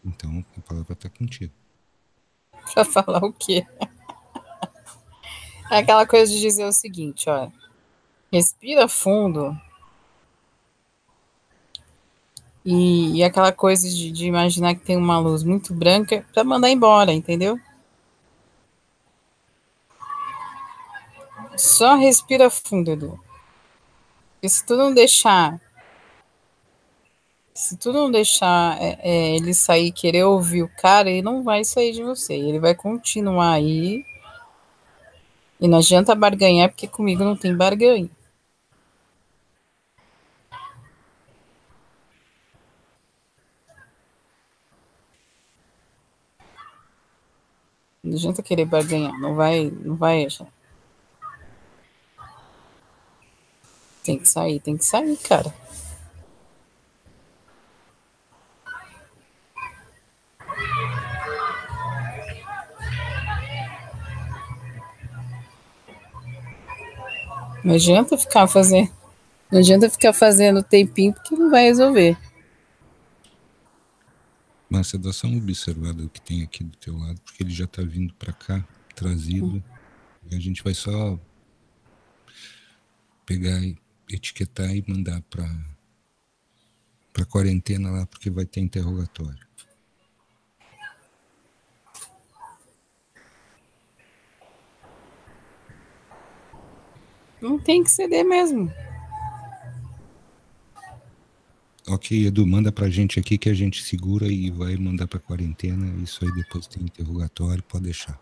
Então, a palavra está contigo. Pra falar o quê? É aquela coisa de dizer o seguinte, ó. Respira fundo. E aquela coisa de imaginar que tem uma luz muito branca para mandar embora, entendeu? Só respira fundo, Edu. Porque se tu não deixar ele sair, querer ouvir o cara, ele não vai sair de você. Ele vai continuar aí. E não adianta barganhar, porque comigo não tem barganha. Não adianta querer barganhar. Não vai achar. Tem que sair, cara. Não adianta ficar fazendo. Não adianta ficar fazendo tempinho, porque não vai resolver. Mas você dá só uma observada do que tem aqui do teu lado, porque ele já está vindo para cá, trazido, e a gente vai só pegar e etiquetar e mandar para quarentena lá, porque vai ter interrogatório. Não tem que ceder mesmo. Ok, Edu, manda pra gente aqui que a gente segura e vai mandar pra quarentena. Isso aí depois tem interrogatório, pode deixar.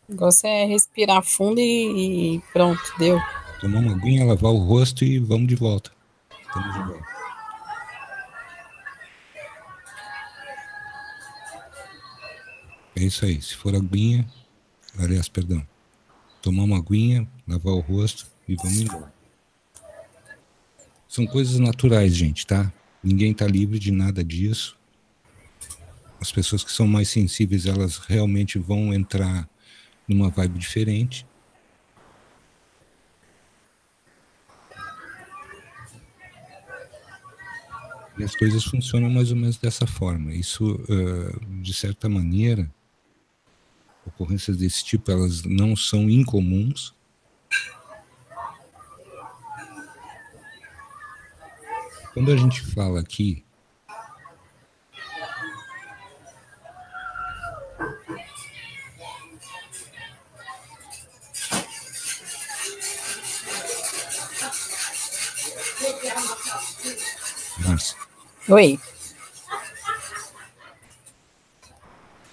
O negócio é respirar fundo e pronto, deu. Tomar uma aguinha, lavar o rosto e vamos de volta. Estamos de volta. É isso aí. Se for aguinha, aliás, perdão. Tomar uma aguinha, lavar o rosto e vamos embora. São coisas naturais, gente, tá? Ninguém tá livre de nada disso. As pessoas que são mais sensíveis, elas realmente vão entrar numa vibe diferente. E as coisas funcionam mais ou menos dessa forma. Isso, de certa maneira, ocorrências desse tipo, elas não são incomuns. Quando a gente fala aqui, Márcia, Oi.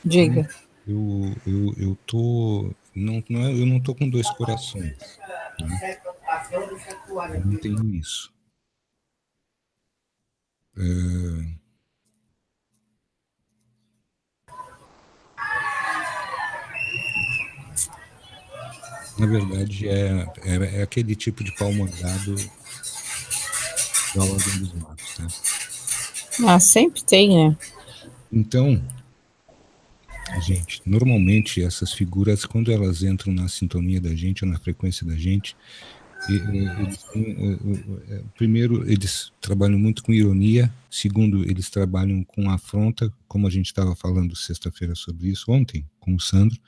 Diga. eu tô, eu não tô com dois corações, né? Eu não tenho isso. Na verdade, é aquele tipo de pau mandado da ordem dos magos, tá? Ah, sempre tem, né? Então, gente, normalmente essas figuras, quando elas entram na sintonia da gente ou na frequência da gente, eles têm, primeiro, eles trabalham muito com ironia. Segundo, eles trabalham com afronta, como a gente estava falando sexta-feira sobre isso, ontem, com o Sandro,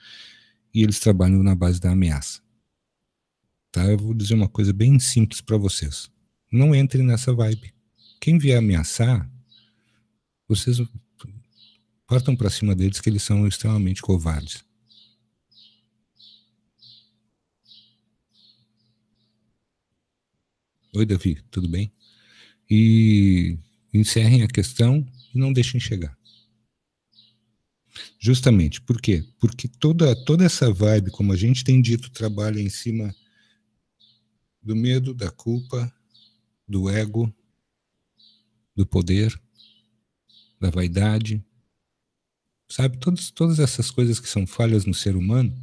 e eles trabalham na base da ameaça. Tá? Eu vou dizer uma coisa bem simples para vocês. Não entrem nessa vibe. Quem vier ameaçar, vocês partam para cima deles, que eles são extremamente covardes. Oi, Davi, tudo bem? E encerrem a questão e não deixem chegar. Justamente, por quê? Porque toda essa vibe, como a gente tem dito, trabalha em cima do medo, da culpa, do ego, do poder. da vaidade, sabe? Todas essas coisas que são falhas no ser humano,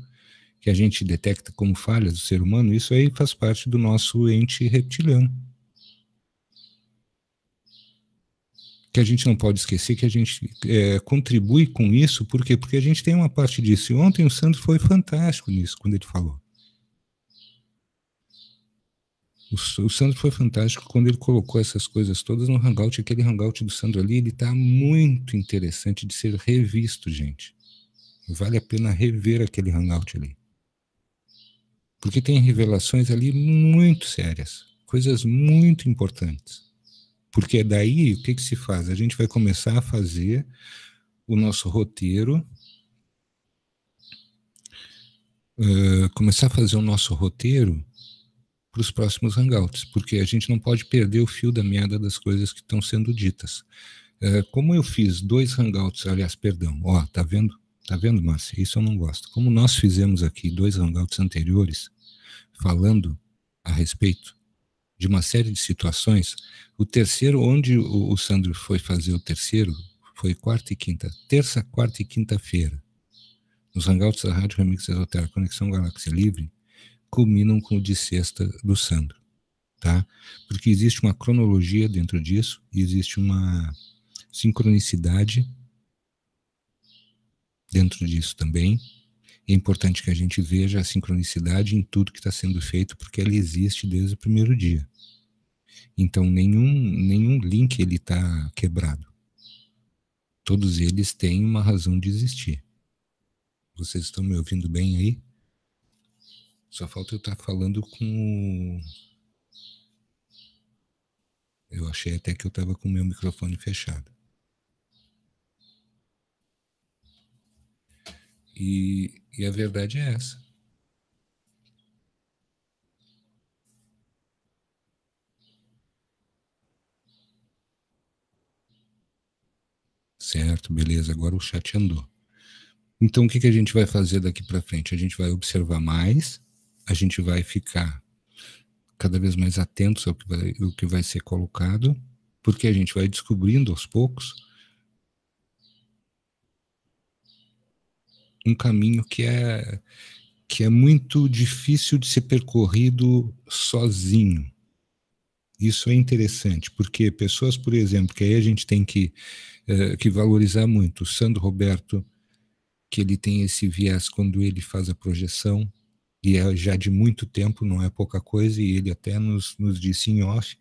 que a gente detecta como falhas do ser humano, isso aí faz parte do nosso ente reptiliano. Que a gente não pode esquecer que a gente contribui com isso, por quê? Porque a gente tem uma parte disso. E ontem o Sandro foi fantástico nisso, quando ele falou. O Sandro foi fantástico quando ele colocou essas coisas todas no Hangout. Aquele Hangout do Sandro ali, ele está muito interessante de ser revisto, gente. Vale a pena rever aquele Hangout ali. Porque tem revelações ali muito sérias, coisas muito importantes. Porque daí, o que se faz? A gente vai começar a fazer o nosso roteiro, para os próximos Hangouts, porque a gente não pode perder o fio da meada das coisas que estão sendo ditas. Como eu fiz 2 Hangouts, aliás, perdão, tá vendo? Tá vendo, Márcia? Isso eu não gosto. Como nós fizemos aqui 2 Hangouts anteriores, falando a respeito de uma série de situações, o terceiro, onde o Sandro foi fazer o terceiro, foi terça, quarta e quinta-feira. Nos Hangouts da Rádio Remix Esotérico Conexão Galáxia Livre, culminam com o de sexta do Sandro, tá? Porque existe uma cronologia dentro disso, e existe uma sincronicidade dentro disso também. É importante que a gente veja a sincronicidade em tudo que está sendo feito, porque ela existe desde o primeiro dia. Então, nenhum link ele está quebrado. Todos eles têm uma razão de existir. Vocês estão me ouvindo bem aí? Só falta eu estar falando com... Eu achei até que eu estava com o meu microfone fechado. E a verdade é essa. Certo, beleza, agora o chat andou. Então, o que a gente vai fazer daqui para frente? A gente vai observar mais, a gente vai ficar cada vez mais atentos ao que vai ser colocado, porque a gente vai descobrindo aos poucos um caminho que é muito difícil de ser percorrido sozinho. Isso é interessante, porque pessoas, por exemplo, que aí a gente tem que valorizar muito, o Sandro Roberto, que ele tem esse viés quando ele faz a projeção, e é já de muito tempo, não é pouca coisa, e ele até nos disse em off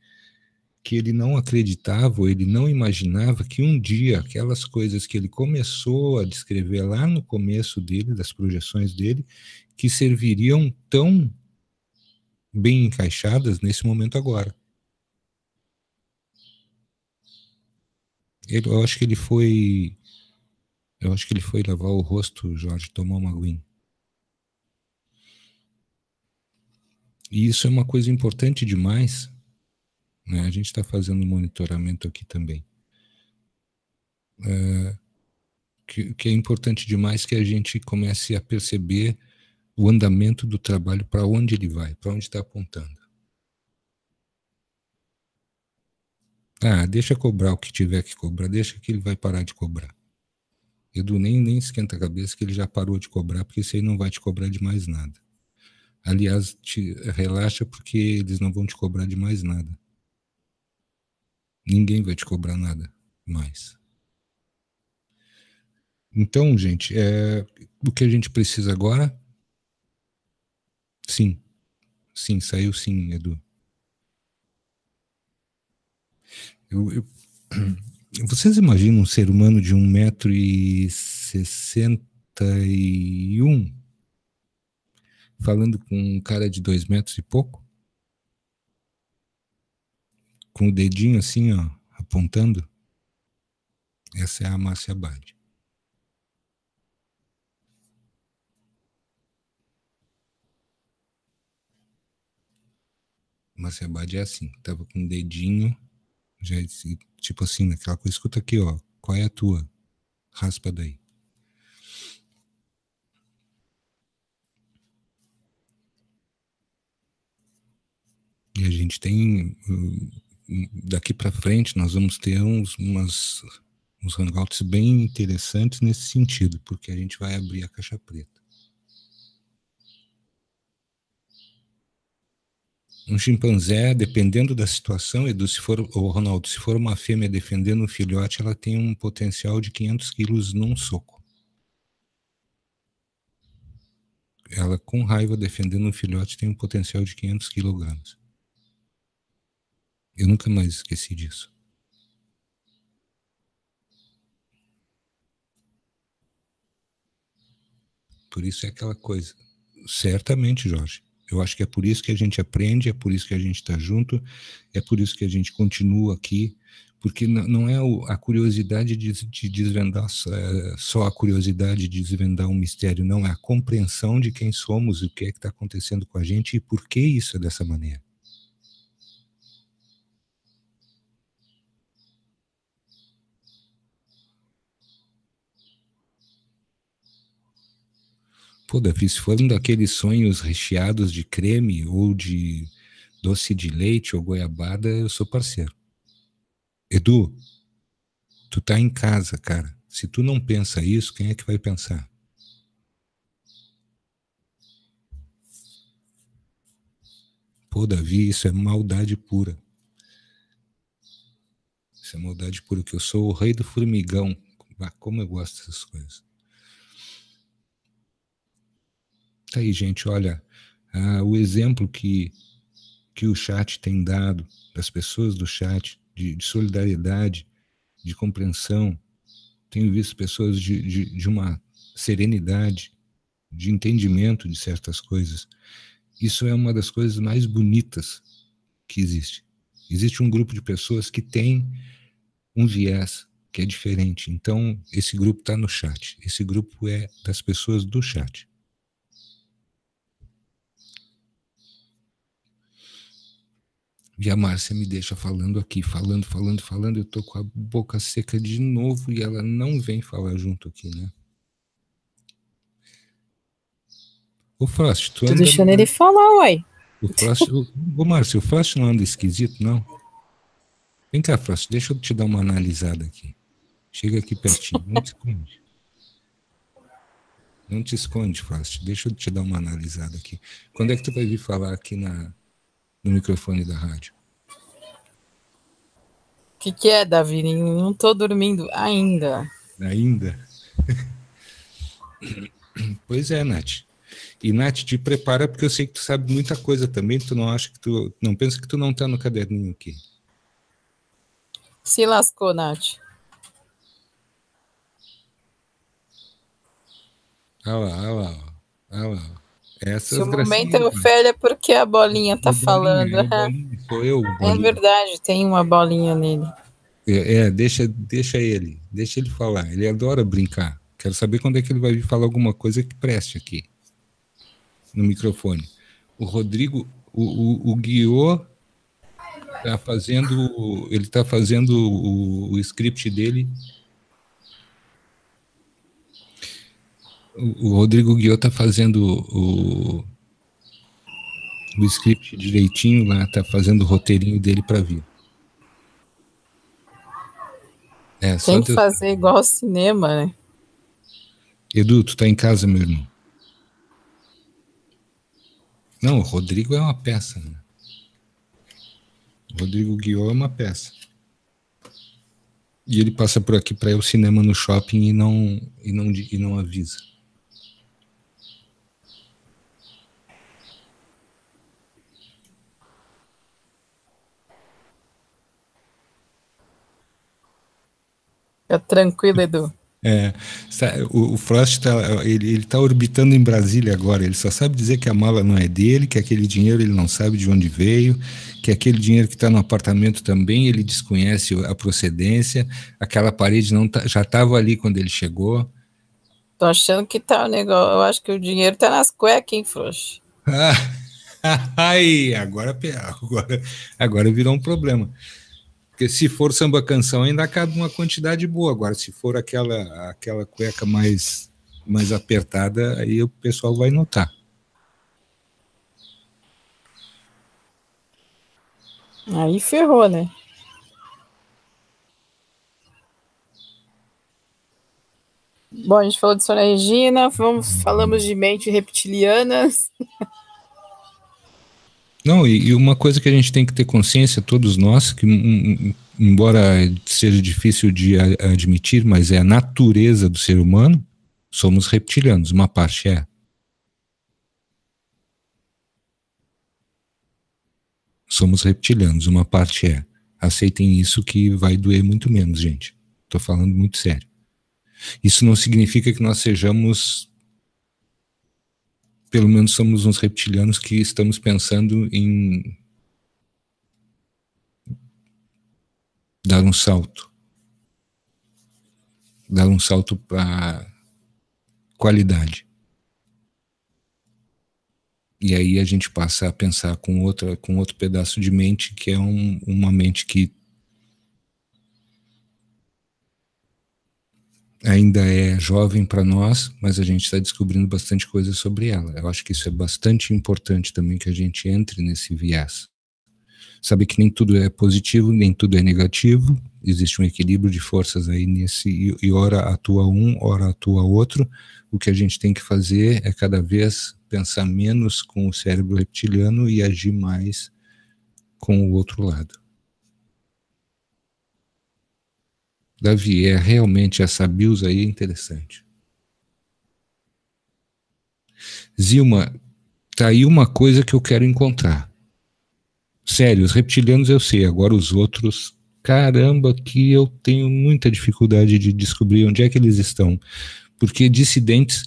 que ele não acreditava, ou ele não imaginava que um dia aquelas coisas que ele começou a descrever lá no começo dele, das projeções dele, que serviriam tão bem encaixadas nesse momento agora. Eu acho que ele foi lavar o rosto, Jorge, tomar uma aguinha. E isso é uma coisa importante demais, né? A gente está fazendo um monitoramento aqui também. Que é importante demais que a gente comece a perceber o andamento do trabalho, para onde ele vai, para onde está apontando. Deixa cobrar o que tiver que cobrar, deixa que ele vai parar de cobrar. Edu, nem esquenta a cabeça que ele já parou de cobrar, porque isso aí não vai te cobrar de mais nada. Aliás, relaxa, porque eles não vão te cobrar de mais nada. Ninguém vai te cobrar nada mais. Então, gente, o que a gente precisa agora... Sim, saiu sim, Edu. Vocês imaginam um ser humano de 1,61 m falando com um cara de 2 metros e pouco? Com o dedinho assim, ó, apontando? Essa é a Márcia Abad. Márcia Abad é assim, tava com o dedinho, já tipo assim, naquela coisa, escuta aqui, ó, qual é a tua? Raspa daí. E a gente tem, daqui para frente, nós vamos ter Uns hangouts bem interessantes nesse sentido, porque a gente vai abrir a caixa preta. Um chimpanzé, dependendo da situação, Edu, se for, ou Ronaldo, se for uma fêmea defendendo um filhote, ela tem um potencial de 500 quilos num soco. Ela, com raiva, defendendo um filhote, tem um potencial de 500 quilogramas. Eu nunca mais esqueci disso. Por isso é aquela coisa. Certamente, Jorge. Eu acho que é por isso que a gente aprende, é por isso que a gente está junto, é por isso que a gente continua aqui, porque não é a curiosidade de desvendar, só a curiosidade de desvendar um mistério, não, é a compreensão de quem somos, o que é que está acontecendo com a gente e por que isso é dessa maneira. Pô, Davi, se for um daqueles sonhos recheados de creme ou de doce de leite ou goiabada, eu sou parceiro. Edu, tu tá em casa, cara. Se tu não pensa isso, quem é que vai pensar? Pô, Davi, isso é maldade pura. Isso é maldade pura, que eu sou o rei do formigão. Ah, como eu gosto dessas coisas. Tá aí, gente, olha, o exemplo que o chat tem dado, das pessoas do chat, de solidariedade, de compreensão. Tenho visto pessoas de uma serenidade, de entendimento de certas coisas. Isso é uma das coisas mais bonitas que existe. Existe um grupo de pessoas que tem um viés que é diferente. Então, esse grupo está no chat. Esse grupo é das pessoas do chat. E a Márcia me deixa falando aqui, falando. Eu tô com a boca seca de novo e ela não vem falar junto aqui, né? Ô, Frost, tu Tô anda... deixando ele falar, uai. O Frost... Ô, Márcio, o Frost não anda esquisito, não? Vem cá, Frost, deixa eu te dar uma analisada aqui. Chega aqui pertinho, não te esconde. Não te esconde, Frost, deixa eu te dar uma analisada aqui. Quando é que tu vai vir falar aqui no microfone da rádio? O que é, Davi? Não tô dormindo ainda. Ainda? Pois é, Nath. E, Nath, te prepara porque eu sei que tu sabe muita coisa também, tu não acha que tu... Não pensa que tu não tá no caderninho aqui. Se lascou, Nath. Ah lá, ah lá, ah lá. Se Essas o momento gracinhas, é Nath. Ofélia, porque a bolinha tá falando. É o bolinha, sou eu, o É bolinha. verdade, tem uma bolinha nele. Deixa ele falar. Ele adora brincar. Quero saber quando é que ele vai vir falar alguma coisa que preste aqui no microfone. O Rodrigo, o Guiô tá fazendo, ele tá fazendo o script dele. O Rodrigo Guiô tá fazendo o script direitinho lá, tá fazendo o roteirinho dele para vir. Só Tem que Deus. fazer igual ao cinema, né? Edu, tu tá em casa, meu irmão? Não, o Rodrigo é uma peça, né? O Rodrigo Guiô é uma peça. E ele passa por aqui para ir ao cinema no shopping e não avisa. Fica tranquilo, Edu. O Frost ele tá orbitando em Brasília agora. Ele só sabe dizer que a mala não é dele, que aquele dinheiro ele não sabe de onde veio, que aquele dinheiro que está no apartamento também ele desconhece a procedência. Aquela parede não já estava ali quando ele chegou. Tô achando que tá o negócio. Eu acho que o dinheiro tá nas cuecas, hein, frouxo? Ai, agora virou um problema. Porque se for samba canção ainda cabe uma quantidade boa. Agora, se for aquela cueca mais apertada, aí o pessoal vai notar. Aí ferrou, né? Bom, a gente falou de Sônia Regina, falamos de mente reptilianas. Não, e uma coisa que a gente tem que ter consciência, todos nós, que embora seja difícil de admitir, mas é a natureza do ser humano, somos reptilianos, uma parte é. Somos reptilianos, uma parte é. Aceitem isso que vai doer muito menos, gente. Tô falando muito sério. Isso não significa que nós sejamos, pelo menos somos uns reptilianos que estamos pensando em dar um salto para qualidade. E aí a gente passa a pensar com outro pedaço de mente, que é uma mente que ainda é jovem para nós, mas a gente está descobrindo bastante coisa sobre ela. Eu acho que isso é bastante importante também, que a gente entre nesse viés. Saber que nem tudo é positivo, nem tudo é negativo, existe um equilíbrio de forças aí nesse, e ora atua um, ora atua outro. O que a gente tem que fazer é cada vez pensar menos com o cérebro reptiliano e agir mais com o outro lado. Davi, realmente essa BIOS aí é interessante. Zilma, tá aí uma coisa que eu quero encontrar. Sério, os reptilianos eu sei, agora os outros, caramba, que eu tenho muita dificuldade de descobrir onde é que eles estão. Porque dissidentes,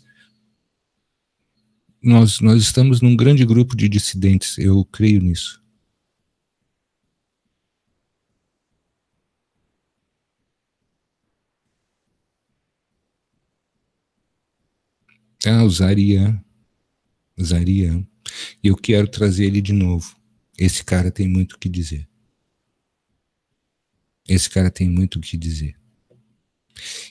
nós estamos num grande grupo de dissidentes, eu creio nisso. Ah, o Zarian. Eu quero trazer ele de novo. Esse cara tem muito o que dizer. Esse cara tem muito o que dizer.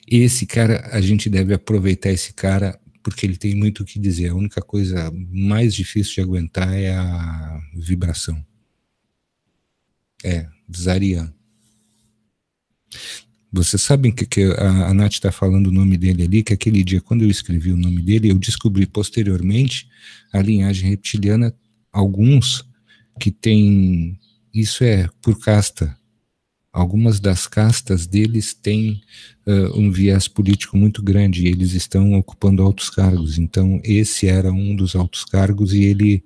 Esse cara, a gente deve aproveitar esse cara porque ele tem muito o que dizer. A única coisa mais difícil de aguentar é a vibração. Zarian. Vocês sabem que a Nath está falando o nome dele ali, que aquele dia, quando eu escrevi o nome dele, eu descobri posteriormente a linhagem reptiliana, alguns que têm, isso é por casta, algumas das castas deles têm um viés político muito grande, e eles estão ocupando altos cargos. Então esse era um dos altos cargos e ele,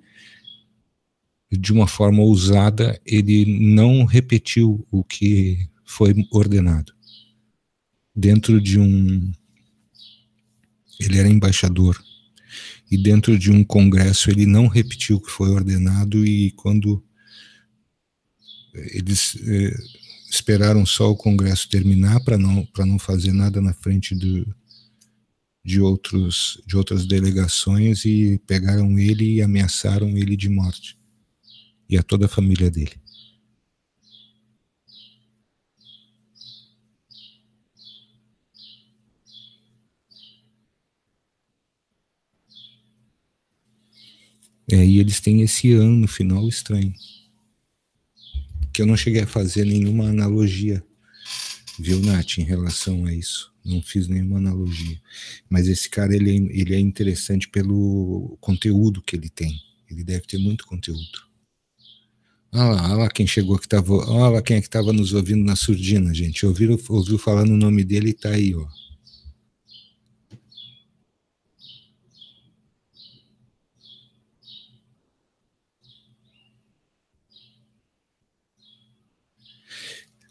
de uma forma ousada, ele não repetiu o que foi ordenado. Dentro de ele era embaixador, e dentro de um congresso ele não repetiu o que foi ordenado, e quando eles esperaram só o congresso terminar para não fazer nada na frente de outras delegações, e pegaram ele e ameaçaram ele de morte, e a toda a família dele. E eles têm esse ano no final estranho, que eu não cheguei a fazer nenhuma analogia, viu, Nath, em relação a isso. Não fiz nenhuma analogia. Mas esse cara, ele é interessante pelo conteúdo que ele tem. Ele deve ter muito conteúdo. Olha lá quem chegou que estava. Olha lá quem é que estava nos ouvindo na surdina, gente. Ouviu falar no nome dele e está aí, ó.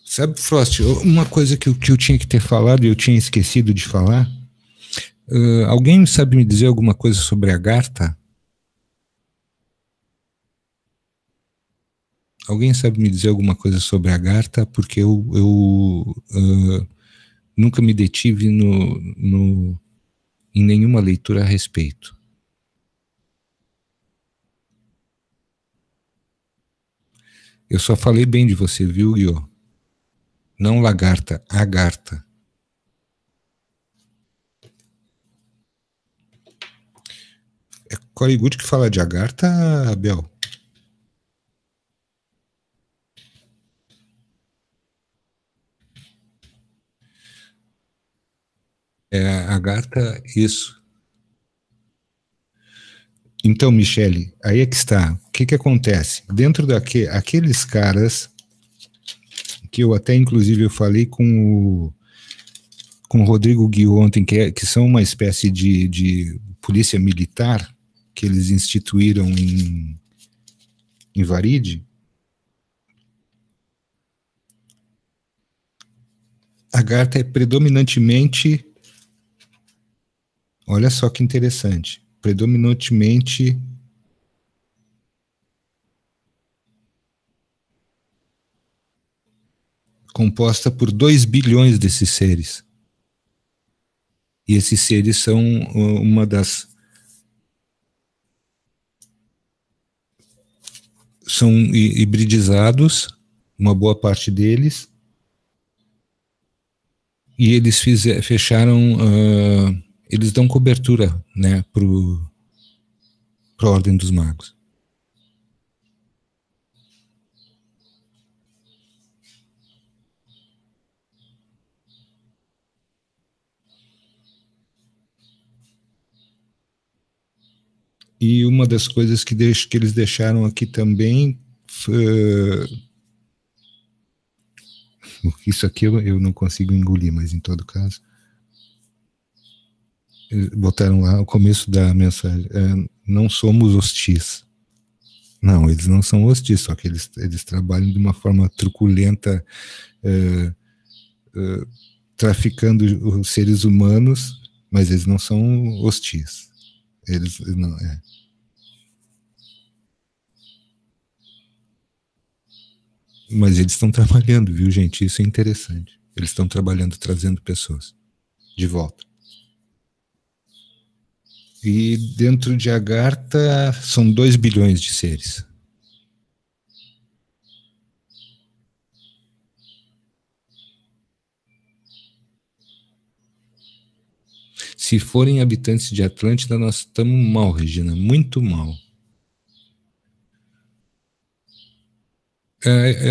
Sabe, Frost, uma coisa que eu tinha que ter falado e eu tinha esquecido de falar. Alguém sabe me dizer alguma coisa sobre a Agartha? Alguém sabe me dizer alguma coisa sobre a Agartha? Porque eu nunca me detive em nenhuma leitura a respeito. Eu só falei bem de você, viu, Guio? Não lagarta, Agartha. É Corey Good que fala de Agartha, Abel? Agartha, isso. Então, Michele, aí é que está. O que acontece? Dentro aqueles caras, que eu até, inclusive, eu falei com o Rodrigo Gui ontem, que são uma espécie de polícia militar, que eles instituíram em Varide. Agartha é predominantemente, olha só que interessante, predominantemente composta por 2 bilhões desses seres. E esses seres são são hibridizados, uma boa parte deles, e eles fecharam, eles dão cobertura, né, para a Ordem dos Magos. E uma das coisas que eles deixaram aqui também, isso aqui eu não consigo engolir, mas em todo caso, botaram lá o começo da mensagem, não somos hostis. Não, eles não são hostis, só que eles trabalham de uma forma truculenta, traficando os seres humanos, mas eles não são hostis. Eles não, Mas eles estão trabalhando, viu, gente? Isso é interessante. Eles estão trabalhando, trazendo pessoas de volta. E dentro de Agartha são 2 bilhões de seres. Se forem habitantes de Atlântida, nós estamos mal, Regina, muito mal.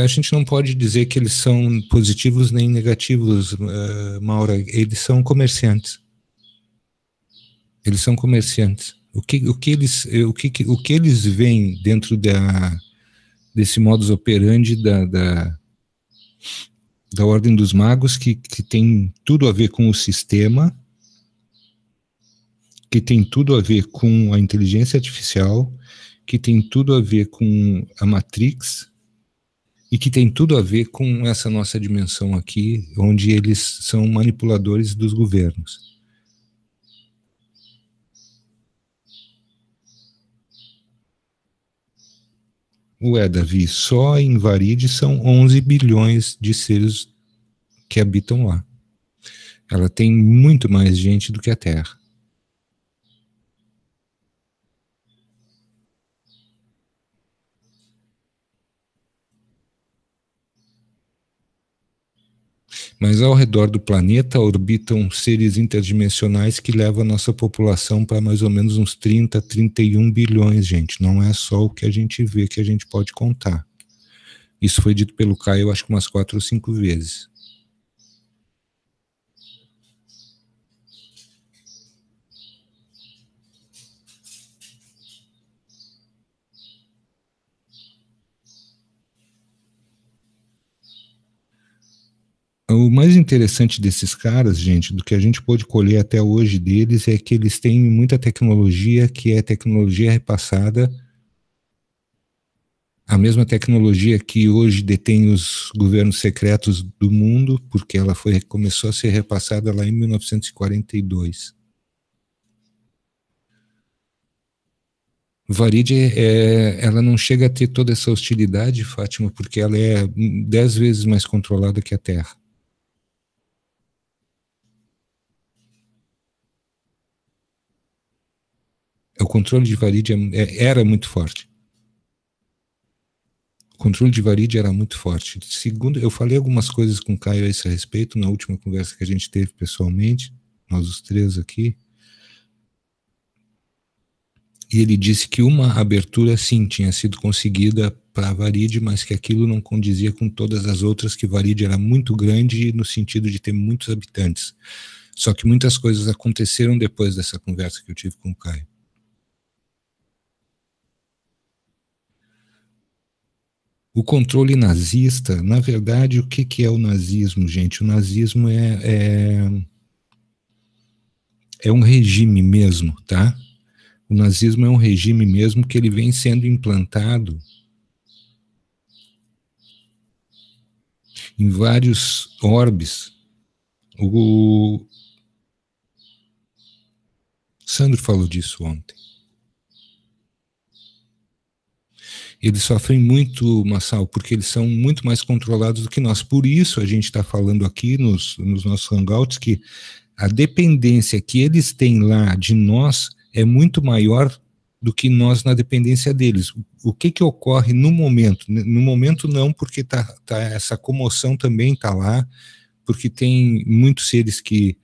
A gente não pode dizer que eles são positivos nem negativos, Maura. Eles são comerciantes. Eles são comerciantes. O que eles veem dentro desse modus operandi da Ordem dos Magos, que tem tudo a ver com o sistema, que tem tudo a ver com a inteligência artificial, que tem tudo a ver com a Matrix, e que tem tudo a ver com essa nossa dimensão aqui, onde eles são manipuladores dos governos. Davi, só em Varide são 11 bilhões de seres que habitam lá. Ela tem muito mais gente do que a Terra. Mas ao redor do planeta orbitam seres interdimensionais que levam a nossa população para mais ou menos uns 30, 31 bilhões, gente. Não é só o que a gente vê, que a gente pode contar. Isso foi dito pelo Caio, eu acho que umas 4 ou 5 vezes. O mais interessante desses caras, gente, do que a gente pôde colher até hoje deles, é que eles têm muita tecnologia, que é tecnologia repassada, a mesma tecnologia que hoje detém os governos secretos do mundo, porque ela começou a ser repassada lá em 1942. Varide, ela não chega a ter toda essa hostilidade, Fátima, porque ela é 10 vezes mais controlada que a Terra. O controle de Varide era muito forte. O controle de Varide era muito forte. Segundo, eu falei algumas coisas com o Caio a esse respeito na última conversa que a gente teve pessoalmente, nós os 3 aqui. E ele disse que uma abertura, sim, tinha sido conseguida para Varide, mas que aquilo não condizia com todas as outras, que Varide era muito grande no sentido de ter muitos habitantes. Só que muitas coisas aconteceram depois dessa conversa que eu tive com o Caio. O controle nazista, na verdade, o que é o nazismo, gente? O nazismo é um regime mesmo, tá? O nazismo é um regime mesmo que ele vem sendo implantado em vários orbes. O Sandro falou disso ontem. Eles sofrem muito, Massal, porque eles são muito mais controlados do que nós. Por isso a gente está falando aqui nos nossos hangouts que a dependência que eles têm lá de nós é muito maior do que nós na dependência deles. O que ocorre no momento? No momento não, porque essa comoção também está lá, porque tem muitos seres que...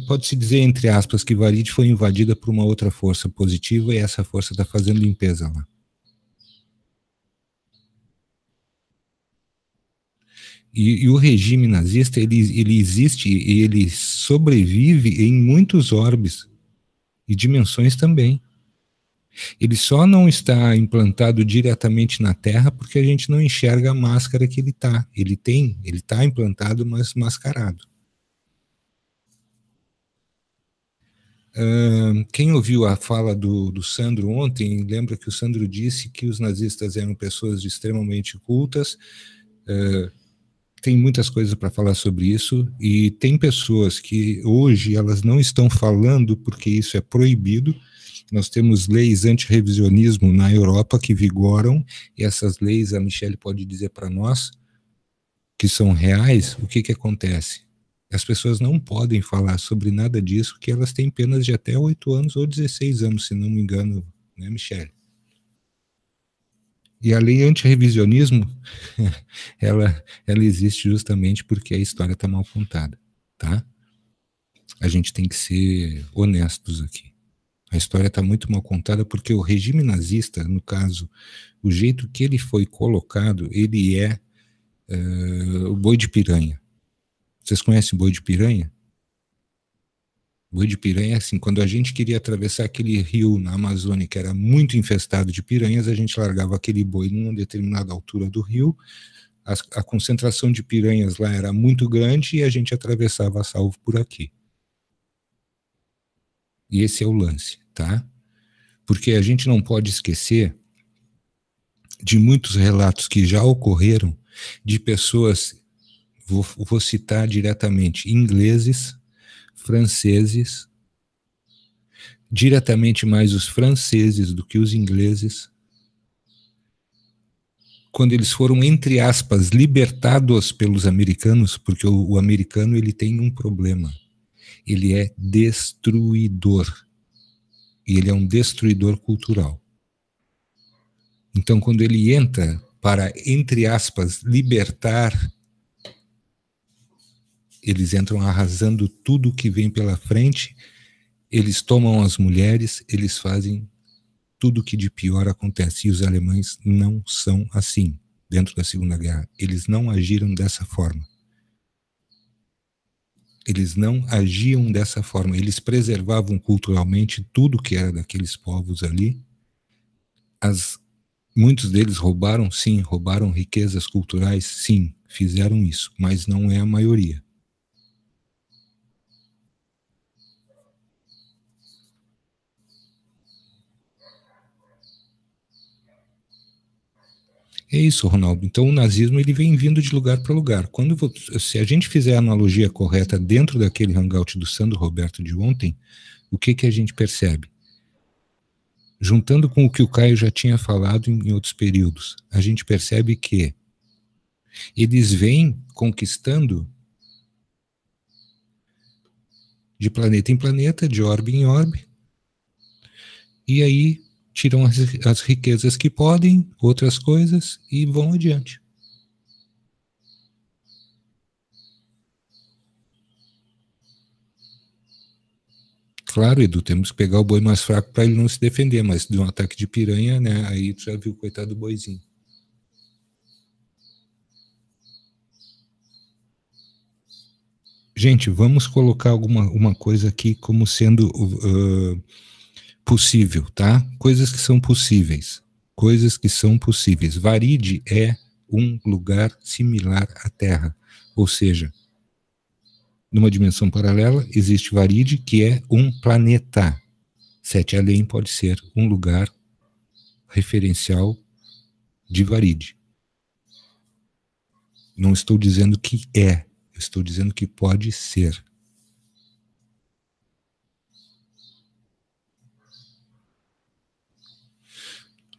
pode-se dizer, entre aspas, que Varide foi invadida por uma outra força positiva e essa força está fazendo limpeza lá. E o regime nazista, ele existe e ele sobrevive em muitos orbes e dimensões também. Ele só não está implantado diretamente na Terra porque a gente não enxerga a máscara que ele está. Ele está implantado, mas mascarado. Quem ouviu a fala do Sandro ontem, lembra que o Sandro disse que os nazistas eram pessoas extremamente cultas. Tem muitas coisas para falar sobre isso, e tem pessoas que hoje elas não estão falando porque isso é proibido. Nós temos leis anti-revisionismo na Europa que vigoram, e essas leis, a Michelle pode dizer para nós, que são reais. O que acontece? As pessoas não podem falar sobre nada disso, porque elas têm penas de até 8 anos ou 16 anos, se não me engano, né, Michelle? E a lei anti-revisionismo, ela existe justamente porque a história está mal contada, tá? A gente tem que ser honestos aqui. A história está muito mal contada porque o regime nazista, no caso, o jeito que ele foi colocado, ele é o boi de piranha. Vocês conhecem boi de piranha? Boi de piranha é assim, quando a gente queria atravessar aquele rio na Amazônia que era muito infestado de piranhas, a gente largava aquele boi numa determinada altura do rio, a concentração de piranhas lá era muito grande e a gente atravessava a salvo por aqui. E esse é o lance, tá? Porque a gente não pode esquecer de muitos relatos que já ocorreram de pessoas, vou citar diretamente, ingleses, franceses, diretamente mais os franceses do que os ingleses, quando eles foram, entre aspas, libertados pelos americanos, porque o americano ele tem um problema, ele é destruidor, e ele é um destruidor cultural. Então, quando ele entra para, entre aspas, libertar, eles entram arrasando tudo que vem pela frente, eles tomam as mulheres, eles fazem tudo que de pior acontece. E os alemães não são assim dentro da Segunda Guerra. Eles não agiram dessa forma. Eles não agiam dessa forma. Eles preservavam culturalmente tudo que era daqueles povos ali. Muitos deles roubaram, sim, roubaram riquezas culturais, sim, fizeram isso, mas não é a maioria. É isso, Ronaldo. Então o nazismo ele vem vindo de lugar para lugar. Se a gente fizer a analogia correta dentro daquele hangout do Sandro Roberto de ontem, o que a gente percebe? Juntando com o que o Caio já tinha falado em outros períodos, a gente percebe que eles vêm conquistando de planeta em planeta, de orbe em orbe, e aí tiram as riquezas que podem, outras coisas, e vão adiante. Claro, Edu, temos que pegar o boi mais fraco para ele não se defender, mas de um ataque de piranha, né? Aí tu já viu o coitado do boizinho. Gente, vamos colocar uma coisa aqui como sendo possível, tá? Coisas que são possíveis. Coisas que são possíveis. Varide é um lugar similar à Terra. Ou seja, numa dimensão paralela, existe Varide, que é um planeta. Sete Além pode ser um lugar referencial de Varide. Não estou dizendo que é, eu estou dizendo que pode ser.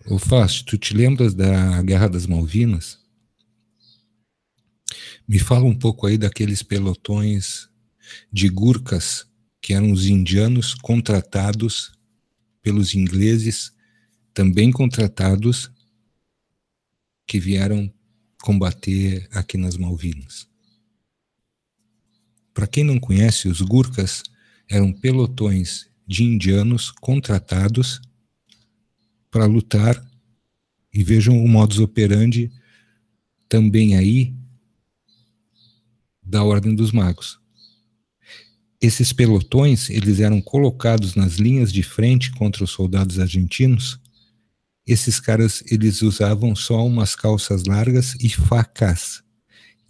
Ô Fausto, tu te lembras da Guerra das Malvinas? Me fala um pouco aí daqueles pelotões de Gurkhas, que eram os indianos contratados pelos ingleses, também contratados, que vieram combater aqui nas Malvinas. Para quem não conhece, os Gurkhas eram pelotões de indianos contratados para lutar, e vejam o modus operandi também aí da Ordem dos Magos. Esses pelotões, eles eram colocados nas linhas de frente contra os soldados argentinos. Esses caras, eles usavam só umas calças largas e facas,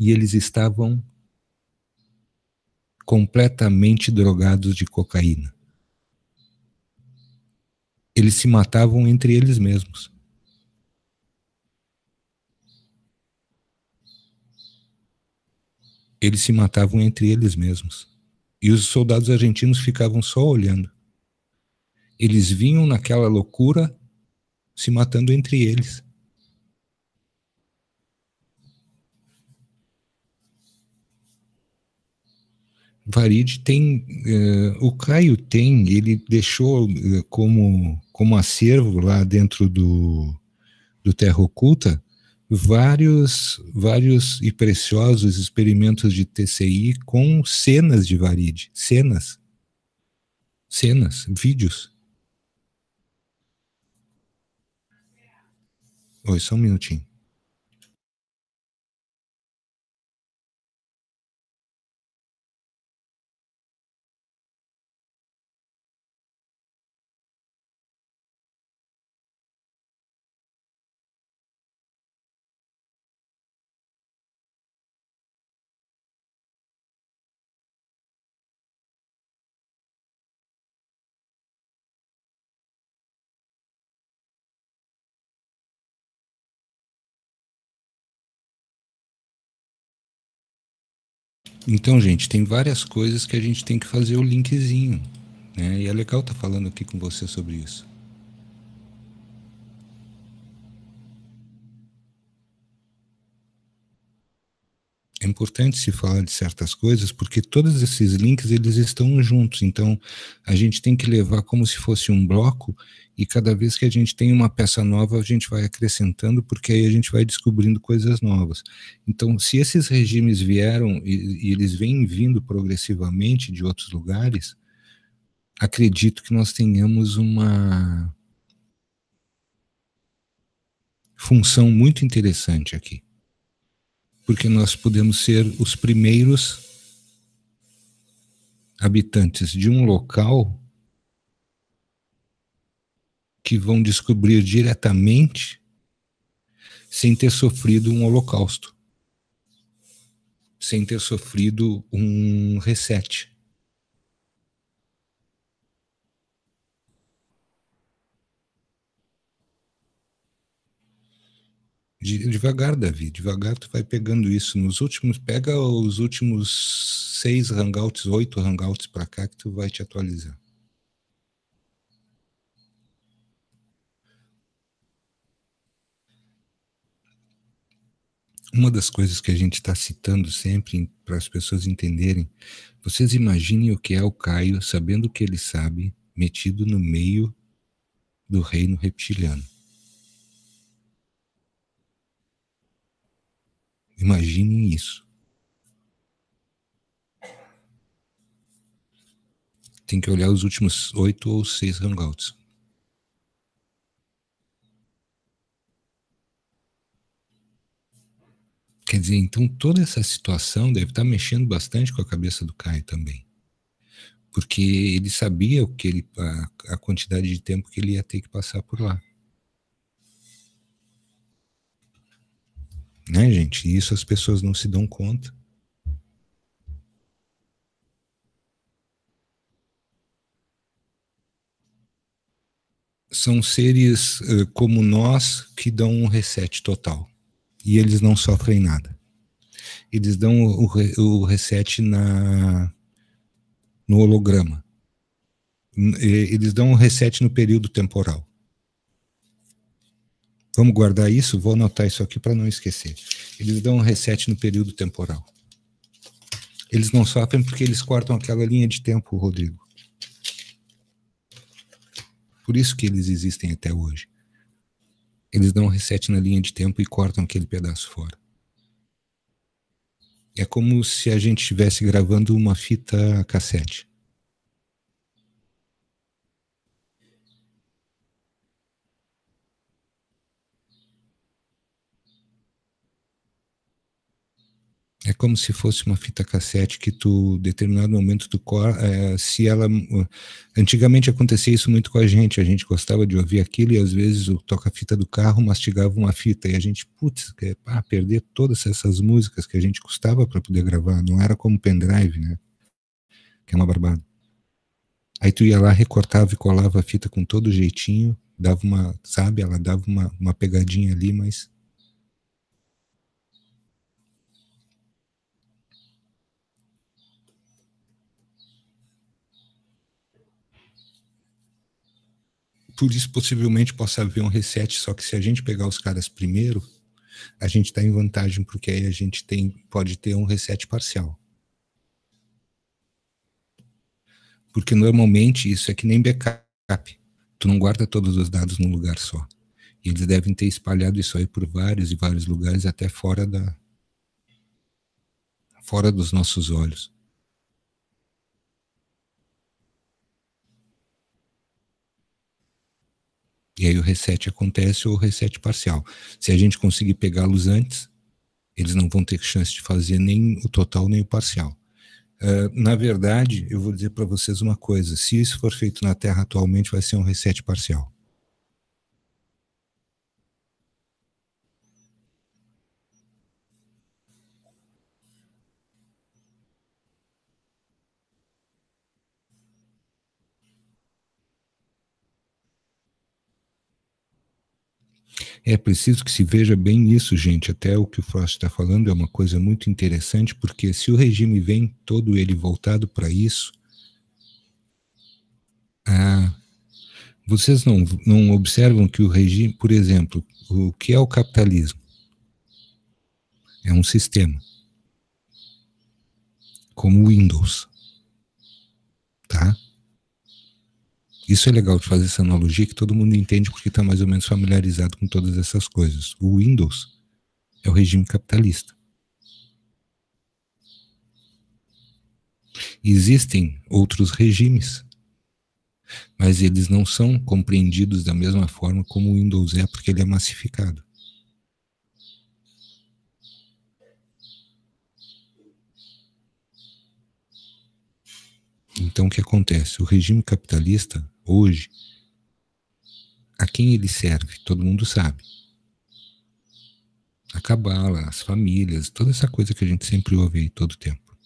e eles estavam completamente drogados de cocaína. Eles se matavam entre eles mesmos. Eles se matavam entre eles mesmos. E os soldados argentinos ficavam só olhando. Eles vinham naquela loucura, se matando entre eles. Varide tem, o Caio tem, ele deixou como acervo lá dentro do Terra Oculta vários e preciosos experimentos de TCI com cenas de Varide, cenas, vídeos. Oi, só um minutinho. Então, gente, tem várias coisas que a gente tem que fazer o linkzinho, né? E é legal estar falando aqui com você sobre isso. É importante se falar de certas coisas porque todos esses links eles estão juntos, então a gente tem que levar como se fosse um bloco e cada vez que a gente tem uma peça nova a gente vai acrescentando porque aí a gente vai descobrindo coisas novas. Então se esses regimes vieram e eles vêm vindo progressivamente de outros lugares, acredito que nós tenhamos uma função muito interessante aqui. Porque nós podemos ser os primeiros habitantes de um local que vão descobrir diretamente sem ter sofrido um holocausto, sem ter sofrido um reset. Devagar, Davi, devagar tu vai pegando isso. Pega os últimos 6 hangouts, 8 hangouts para cá que tu vai te atualizar. Uma das coisas que a gente está citando sempre para as pessoas entenderem, vocês imaginem o que é o Caio, sabendo o que ele sabe, metido no meio do reino reptiliano. Imaginem isso. Tem que olhar os últimos 8 ou 6 hangouts. Quer Quer dizer, então toda essa situação deve estar mexendo bastante com a cabeça do Caio também. Porque ele sabia o que ele, a quantidade de tempo que ele ia ter que passar por lá. Né, gente? Isso as pessoas não se dão conta. São seres como nós que dão um reset total. E eles não sofrem nada. Eles dão o reset no holograma. Eles dão um reset no período temporal. Vamos guardar isso? Vou anotar isso aqui para não esquecer. Eles dão um reset no período temporal. Eles não sofrem porque eles cortam aquela linha de tempo, Rodrigo. Por isso que eles existem até hoje. Eles dão um reset na linha de tempo e cortam aquele pedaço fora. É como se a gente estivesse gravando uma fita cassete. É como se fosse uma fita cassete que tu, determinado momento, se ela... Antigamente acontecia isso muito com a gente gostava de ouvir aquilo e às vezes o toca-fita do carro mastigava uma fita e a gente, perder todas essas músicas que a gente custava para poder gravar, não era como pendrive, né? Que é uma barbada. Aí tu ia lá, recortava e colava a fita com todo jeitinho, dava uma, sabe, ela dava uma pegadinha ali, mas... Por isso, possivelmente, possa haver um reset, só que se a gente pegar os caras primeiro, a gente está em vantagem, porque aí a gente pode ter um reset parcial. Porque normalmente isso é que nem backup. Tu não guarda todos os dados num lugar só. E eles devem ter espalhado isso aí por vários e vários lugares, até fora dos nossos olhos. E aí o reset acontece ou o reset parcial. Se a gente conseguir pegá-los antes, eles não vão ter chance de fazer nem o total nem o parcial. Na verdade, eu vou dizer para vocês uma coisa, se isso for feito na Terra atualmente, vai ser um reset parcial. É preciso que se veja bem isso, gente. Até o que o Frost está falando é uma coisa muito interessante, porque se o regime vem todo ele voltado para isso, vocês não observam que o regime, por exemplo, o que é o capitalismo? É um sistema, como o Windows, tá? Isso é legal de fazer essa analogia que todo mundo entende porque está mais ou menos familiarizado com todas essas coisas. O Windows é o regime capitalista. Existem outros regimes, mas eles não são compreendidos da mesma forma como o Windows é, porque ele é massificado. Então o que acontece? O regime capitalista, hoje, a quem ele serve? Todo mundo sabe. A cabala, as famílias, toda essa coisa que a gente sempre ouve aí todo tempo.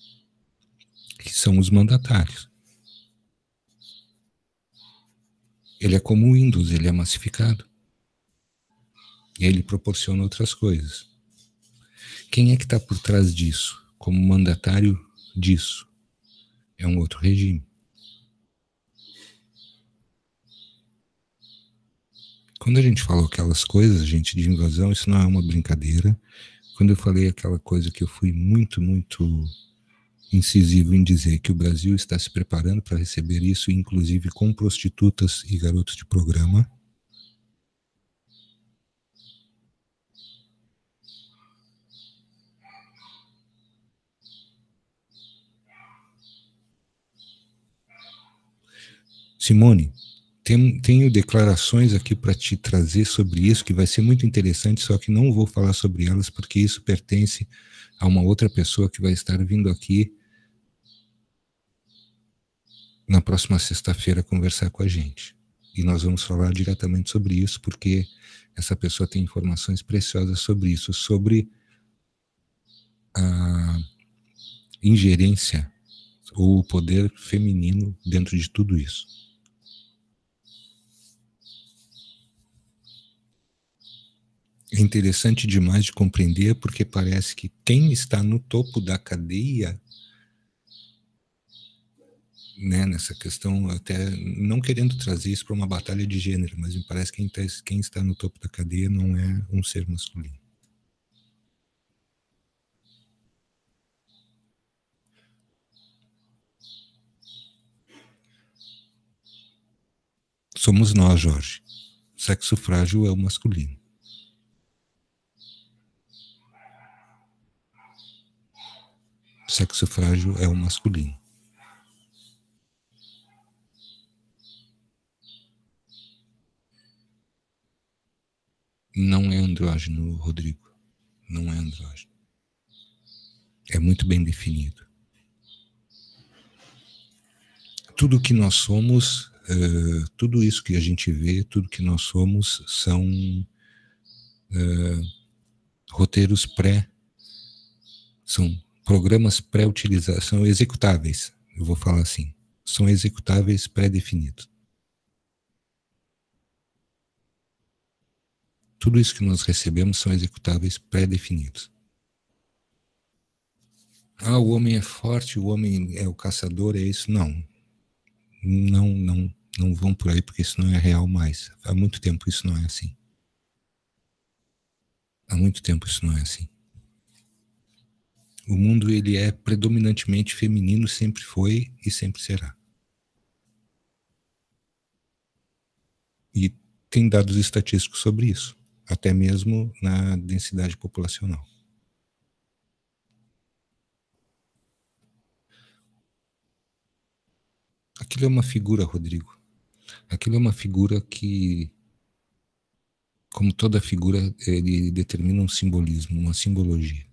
Que são os mandatários. Ele é como o Windows, ele é massificado. E ele proporciona outras coisas. Quem é que está por trás disso? Como mandatário disso? É um outro regime. Quando a gente falou aquelas coisas, gente, de invasão, isso não é uma brincadeira. Quando eu falei aquela coisa que eu fui muito, muito incisivo em dizer que o Brasil está se preparando para receber isso, inclusive com prostitutas e garotos de programa. Simone, Tenho declarações aqui para te trazer sobre isso, que vai ser muito interessante, só que não vou falar sobre elas, porque isso pertence a uma outra pessoa que vai estar vindo aqui na próxima sexta-feira conversar com a gente. E nós vamos falar diretamente sobre isso, porque essa pessoa tem informações preciosas sobre isso, sobre a ingerência ou o poder feminino dentro de tudo isso. É interessante demais de compreender, porque parece que quem está no topo da cadeia, né, nessa questão, até não querendo trazer isso para uma batalha de gênero, mas me parece que quem está no topo da cadeia não é um ser masculino. Somos nós, Jorge. O sexo frágil é o masculino. O sexo frágil é o masculino. Não é andrógeno, Rodrigo. Não é andrógeno. É muito bem definido. Tudo que nós somos, tudo isso que a gente vê, tudo que nós somos são roteiros são programas pré-utilizados, são executáveis, eu vou falar assim. São executáveis pré-definidos. Tudo isso que nós recebemos são executáveis pré-definidos. Ah, o homem é forte, o homem é o caçador, é isso? Não. Não vão por aí, porque isso não é real mais. Há muito tempo isso não é assim. Há muito tempo isso não é assim. O mundo, ele é predominantemente feminino, sempre foi e sempre será. E tem dados estatísticos sobre isso, até mesmo na densidade populacional. Aquilo é uma figura, Rodrigo. Aquilo é uma figura que, como toda figura, ele determina um simbolismo, uma simbologia.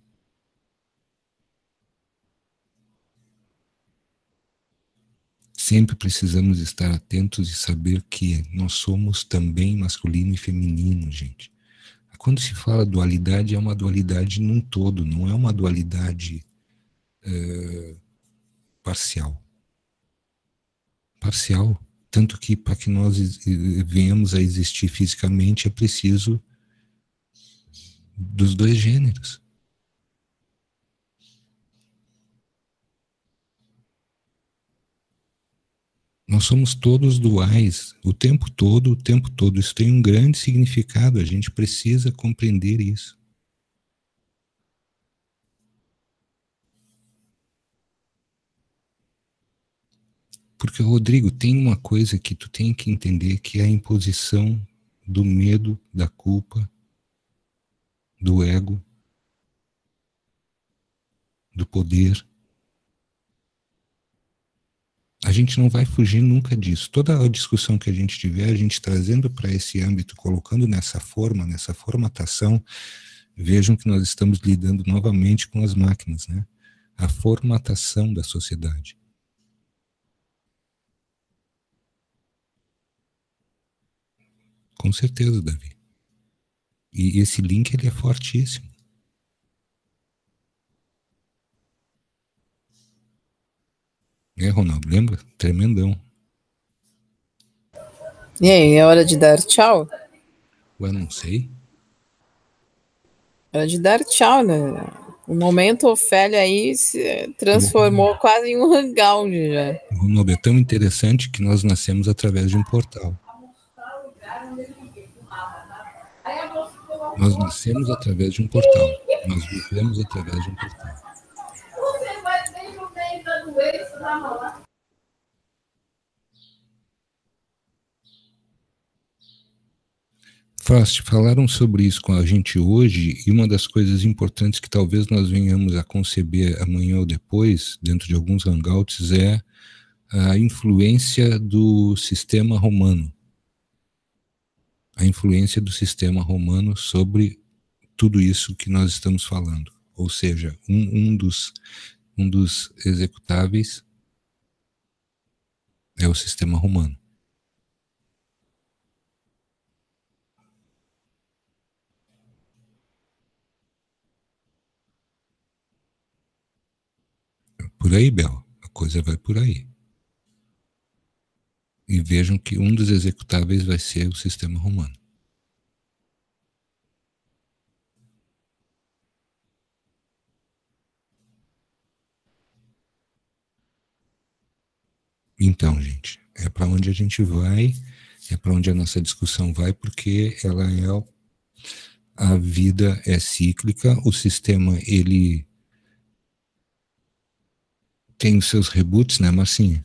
Sempre precisamos estar atentos e saber que nós somos também masculino e feminino, gente. Quando se fala dualidade, é uma dualidade num todo, não é uma dualidade parcial. Parcial, tanto que para que nós venhamos a existir fisicamente é preciso dos dois gêneros. Nós somos todos duais, o tempo todo, o tempo todo. Isso tem um grande significado, a gente precisa compreender isso. Porque, Rodrigo, tem uma coisa que tu tem que entender, que é a imposição do medo, da culpa, do ego, do poder. A gente não vai fugir nunca disso. Toda a discussão que a gente tiver, a gente trazendo para esse âmbito, colocando nessa forma, nessa formatação, vejam que nós estamos lidando novamente com as máquinas, né? A formatação da sociedade. Com certeza, Davi. E esse link, ele é fortíssimo. É, Ronaldo, lembra? Tremendão. E aí, é hora de dar tchau? Ué, não sei. É hora de dar tchau, né? O momento Ofélia aí se transformou quase em um hangout já. Ronaldo, é tão interessante que nós nascemos através de um portal. Nós nascemos através de um portal. Nós vivemos através de um portal. Você vai ter que ter da doença da rolar. Frost, falaram sobre isso com a gente hoje, e uma das coisas importantes que talvez nós venhamos a conceber amanhã ou depois, dentro de alguns hangouts, é a influência do sistema romano a influência do sistema romano sobre tudo isso que nós estamos falando. Ou seja, um dos executáveis é o sistema romano. Por aí, Bel, a coisa vai por aí. E vejam que um dos executáveis vai ser o sistema romano. Então, gente, é para onde a gente vai, é para onde a nossa discussão vai, porque a vida é cíclica, o sistema ele tem os seus reboots, né, Marcinha?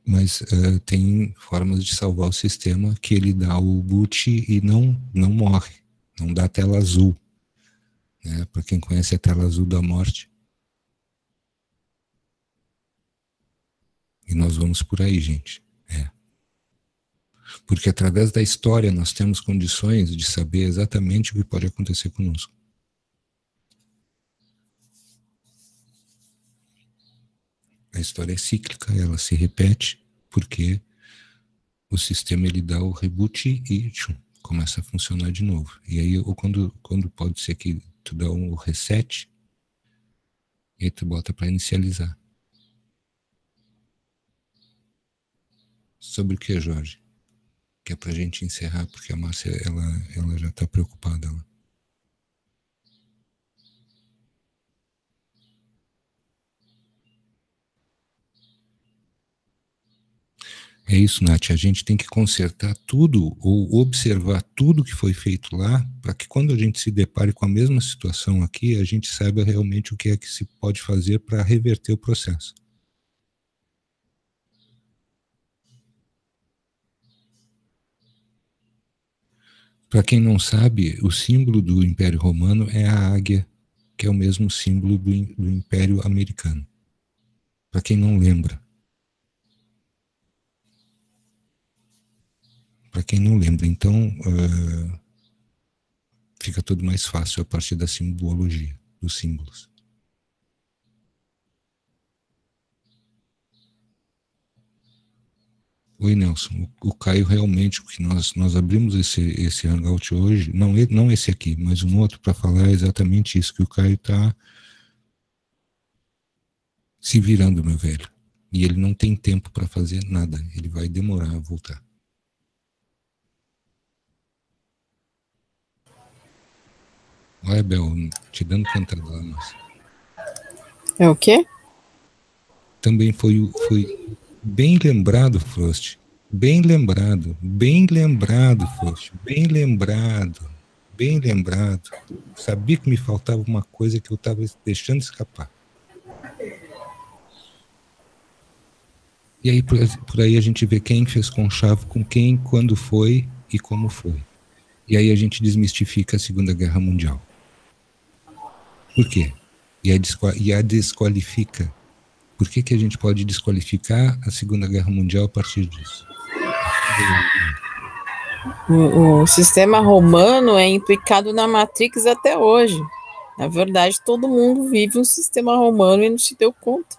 Mas tem formas de salvar o sistema que ele dá o boot e não morre, não dá tela azul. Né? Para quem conhece a tela azul da morte. E nós vamos por aí, gente. Porque através da história nós temos condições de saber exatamente o que pode acontecer conosco. A história é cíclica, ela se repete, porque o sistema ele dá o reboot e tchum, começa a funcionar de novo. E aí, ou quando pode ser que tu dá um reset, e aí tu bota para inicializar. Sobre o que, Jorge? Que é pra gente encerrar, porque a Márcia, ela já tá preocupada lá. É isso, Nath. A gente tem que consertar tudo ou observar tudo que foi feito lá para que quando a gente se depare com a mesma situação aqui, a gente saiba realmente o que é que se pode fazer para reverter o processo. Para quem não sabe, o símbolo do Império Romano é a águia, que é o mesmo símbolo do Império Americano. Para quem não lembra. Para quem não lembra, então fica tudo mais fácil a partir da simbologia, dos símbolos. Oi, Nelson. O Caio realmente, o que nós abrimos esse hangout hoje, não esse aqui, mas um outro para falar é exatamente isso, que o Caio está se virando, meu velho. E ele não tem tempo para fazer nada. Ele vai demorar a voltar. Olha, Bel, te dando cantada lá, moça. É o quê? Também foi bem lembrado, Frost. Bem lembrado, Frost. Bem lembrado, bem lembrado. Sabia que me faltava uma coisa que eu estava deixando escapar. E aí, por aí a gente vê quem fez conchavo com quem, quando foi e como foi. E aí a gente desmistifica a Segunda Guerra Mundial. Por quê? E a desqualifica. Por que a gente pode desqualificar a Segunda Guerra Mundial a partir disso? O sistema romano é implicado na Matrix até hoje. Na verdade, todo mundo vive um sistema romano e não se deu conta.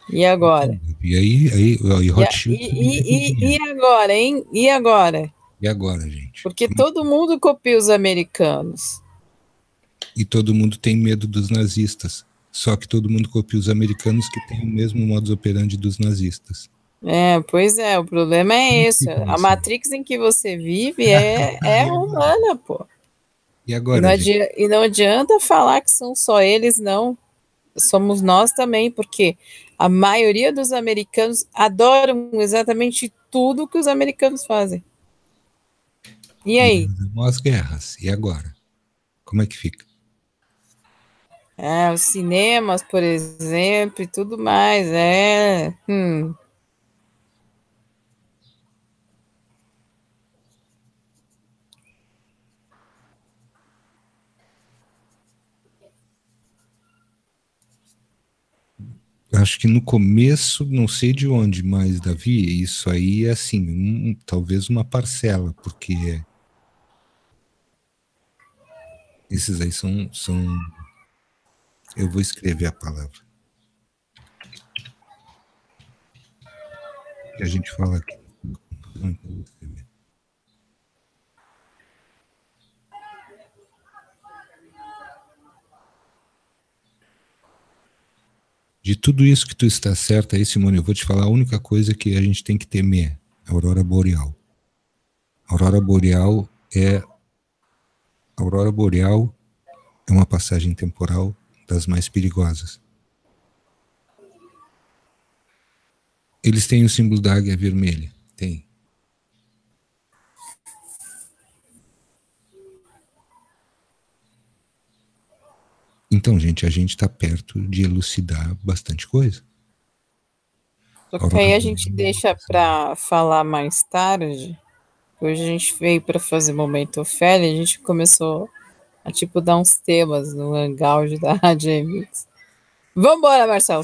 E agora? E aí Hot Shield e agora, hein? E agora? E agora, gente? Porque todo mundo copia os americanos. E todo mundo tem medo dos nazistas. Só que todo mundo copia os americanos que têm o mesmo modus operandi dos nazistas. Pois é, o problema é esse. A Matrix em que você vive é romana, pô. E agora, e não adianta falar que são só eles, não. Somos nós também, porque a maioria dos americanos adoram exatamente tudo que os americanos fazem. E aí? As guerras. E agora? Como é que fica? Os cinemas, por exemplo, e tudo mais. acho que no começo, não sei de onde, mas, Davi, isso aí é assim, talvez uma parcela, porque esses aí são. Eu vou escrever a palavra que a gente fala aqui. De tudo isso que tu está certa aí, Simone, eu vou te falar a única coisa que a gente tem que temer, a aurora boreal. A aurora boreal é uma passagem temporal das mais perigosas. Eles têm o símbolo da águia vermelha. Tem. Então, gente, a gente está perto de elucidar bastante coisa. Só que aí a gente deixa para falar mais tarde. Hoje a gente veio para fazer Momento Ofélia, a gente começou a tipo dar uns temas no hangout da Rádio MX. Vambora, Marcelo.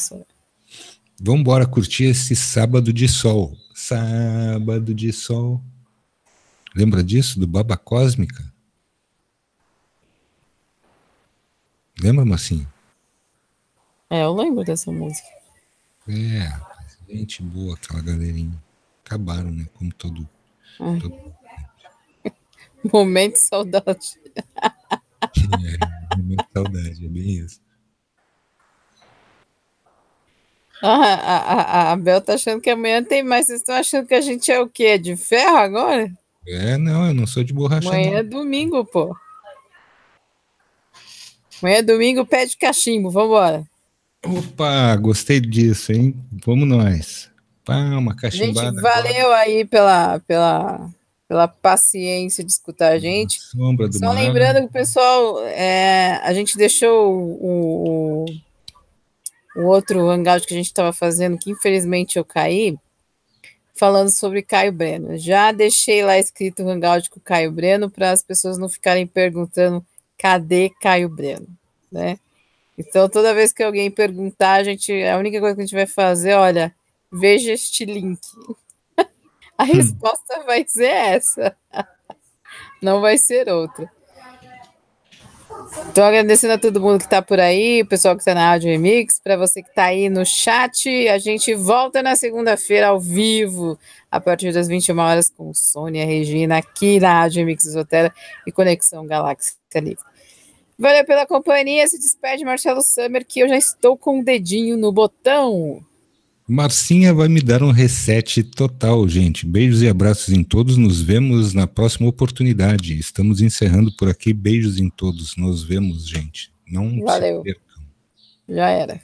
Vamos embora curtir esse sábado de sol. Sábado de sol. Lembra disso, do Baba Cósmica? Lembra, Marcinho? Eu lembro dessa música. Gente boa, aquela galerinha. Acabaram, né? Como todo... Momento de saudade. Momento de saudade, é bem isso. A Bel tá achando que amanhã tem mais. Vocês estão achando que a gente é o quê? De ferro agora? Não, eu não sou de borracha. Amanhã é domingo, pô. Amanhã é domingo, pé de cachimbo, vambora. Opa, gostei disso, hein? Vamos nós. Pá, uma cachimbada. Gente, valeu aí pela paciência de escutar a gente. Sombra do Só mar. lembrando que o pessoal, a gente deixou o outro hangout que a gente estava fazendo, que infelizmente eu caí, falando sobre Caio Breno. Já deixei lá escrito o hangout com o Caio Breno para as pessoas não ficarem perguntando cadê Caio Breno, né? Então, toda vez que alguém perguntar, a única coisa que a gente vai fazer, olha, veja este link. A resposta vai ser essa. Não vai ser outra. Então, agradecendo a todo mundo que está por aí, o pessoal que está na Rádio Remix, para você que está aí no chat, a gente volta na segunda-feira ao vivo, a partir das 21 horas, com Sônia Regina, aqui na Rádio Remix Esotera e Conexão Galáxia Livre. Valeu pela companhia, se despede Marcelo Summer, que eu já estou com o dedinho no botão. Marcinha vai me dar um reset total, gente. Beijos e abraços em todos. Nos vemos na próxima oportunidade. Estamos encerrando por aqui. Beijos em todos. Nos vemos, gente. Não Valeu. se percam. Já era.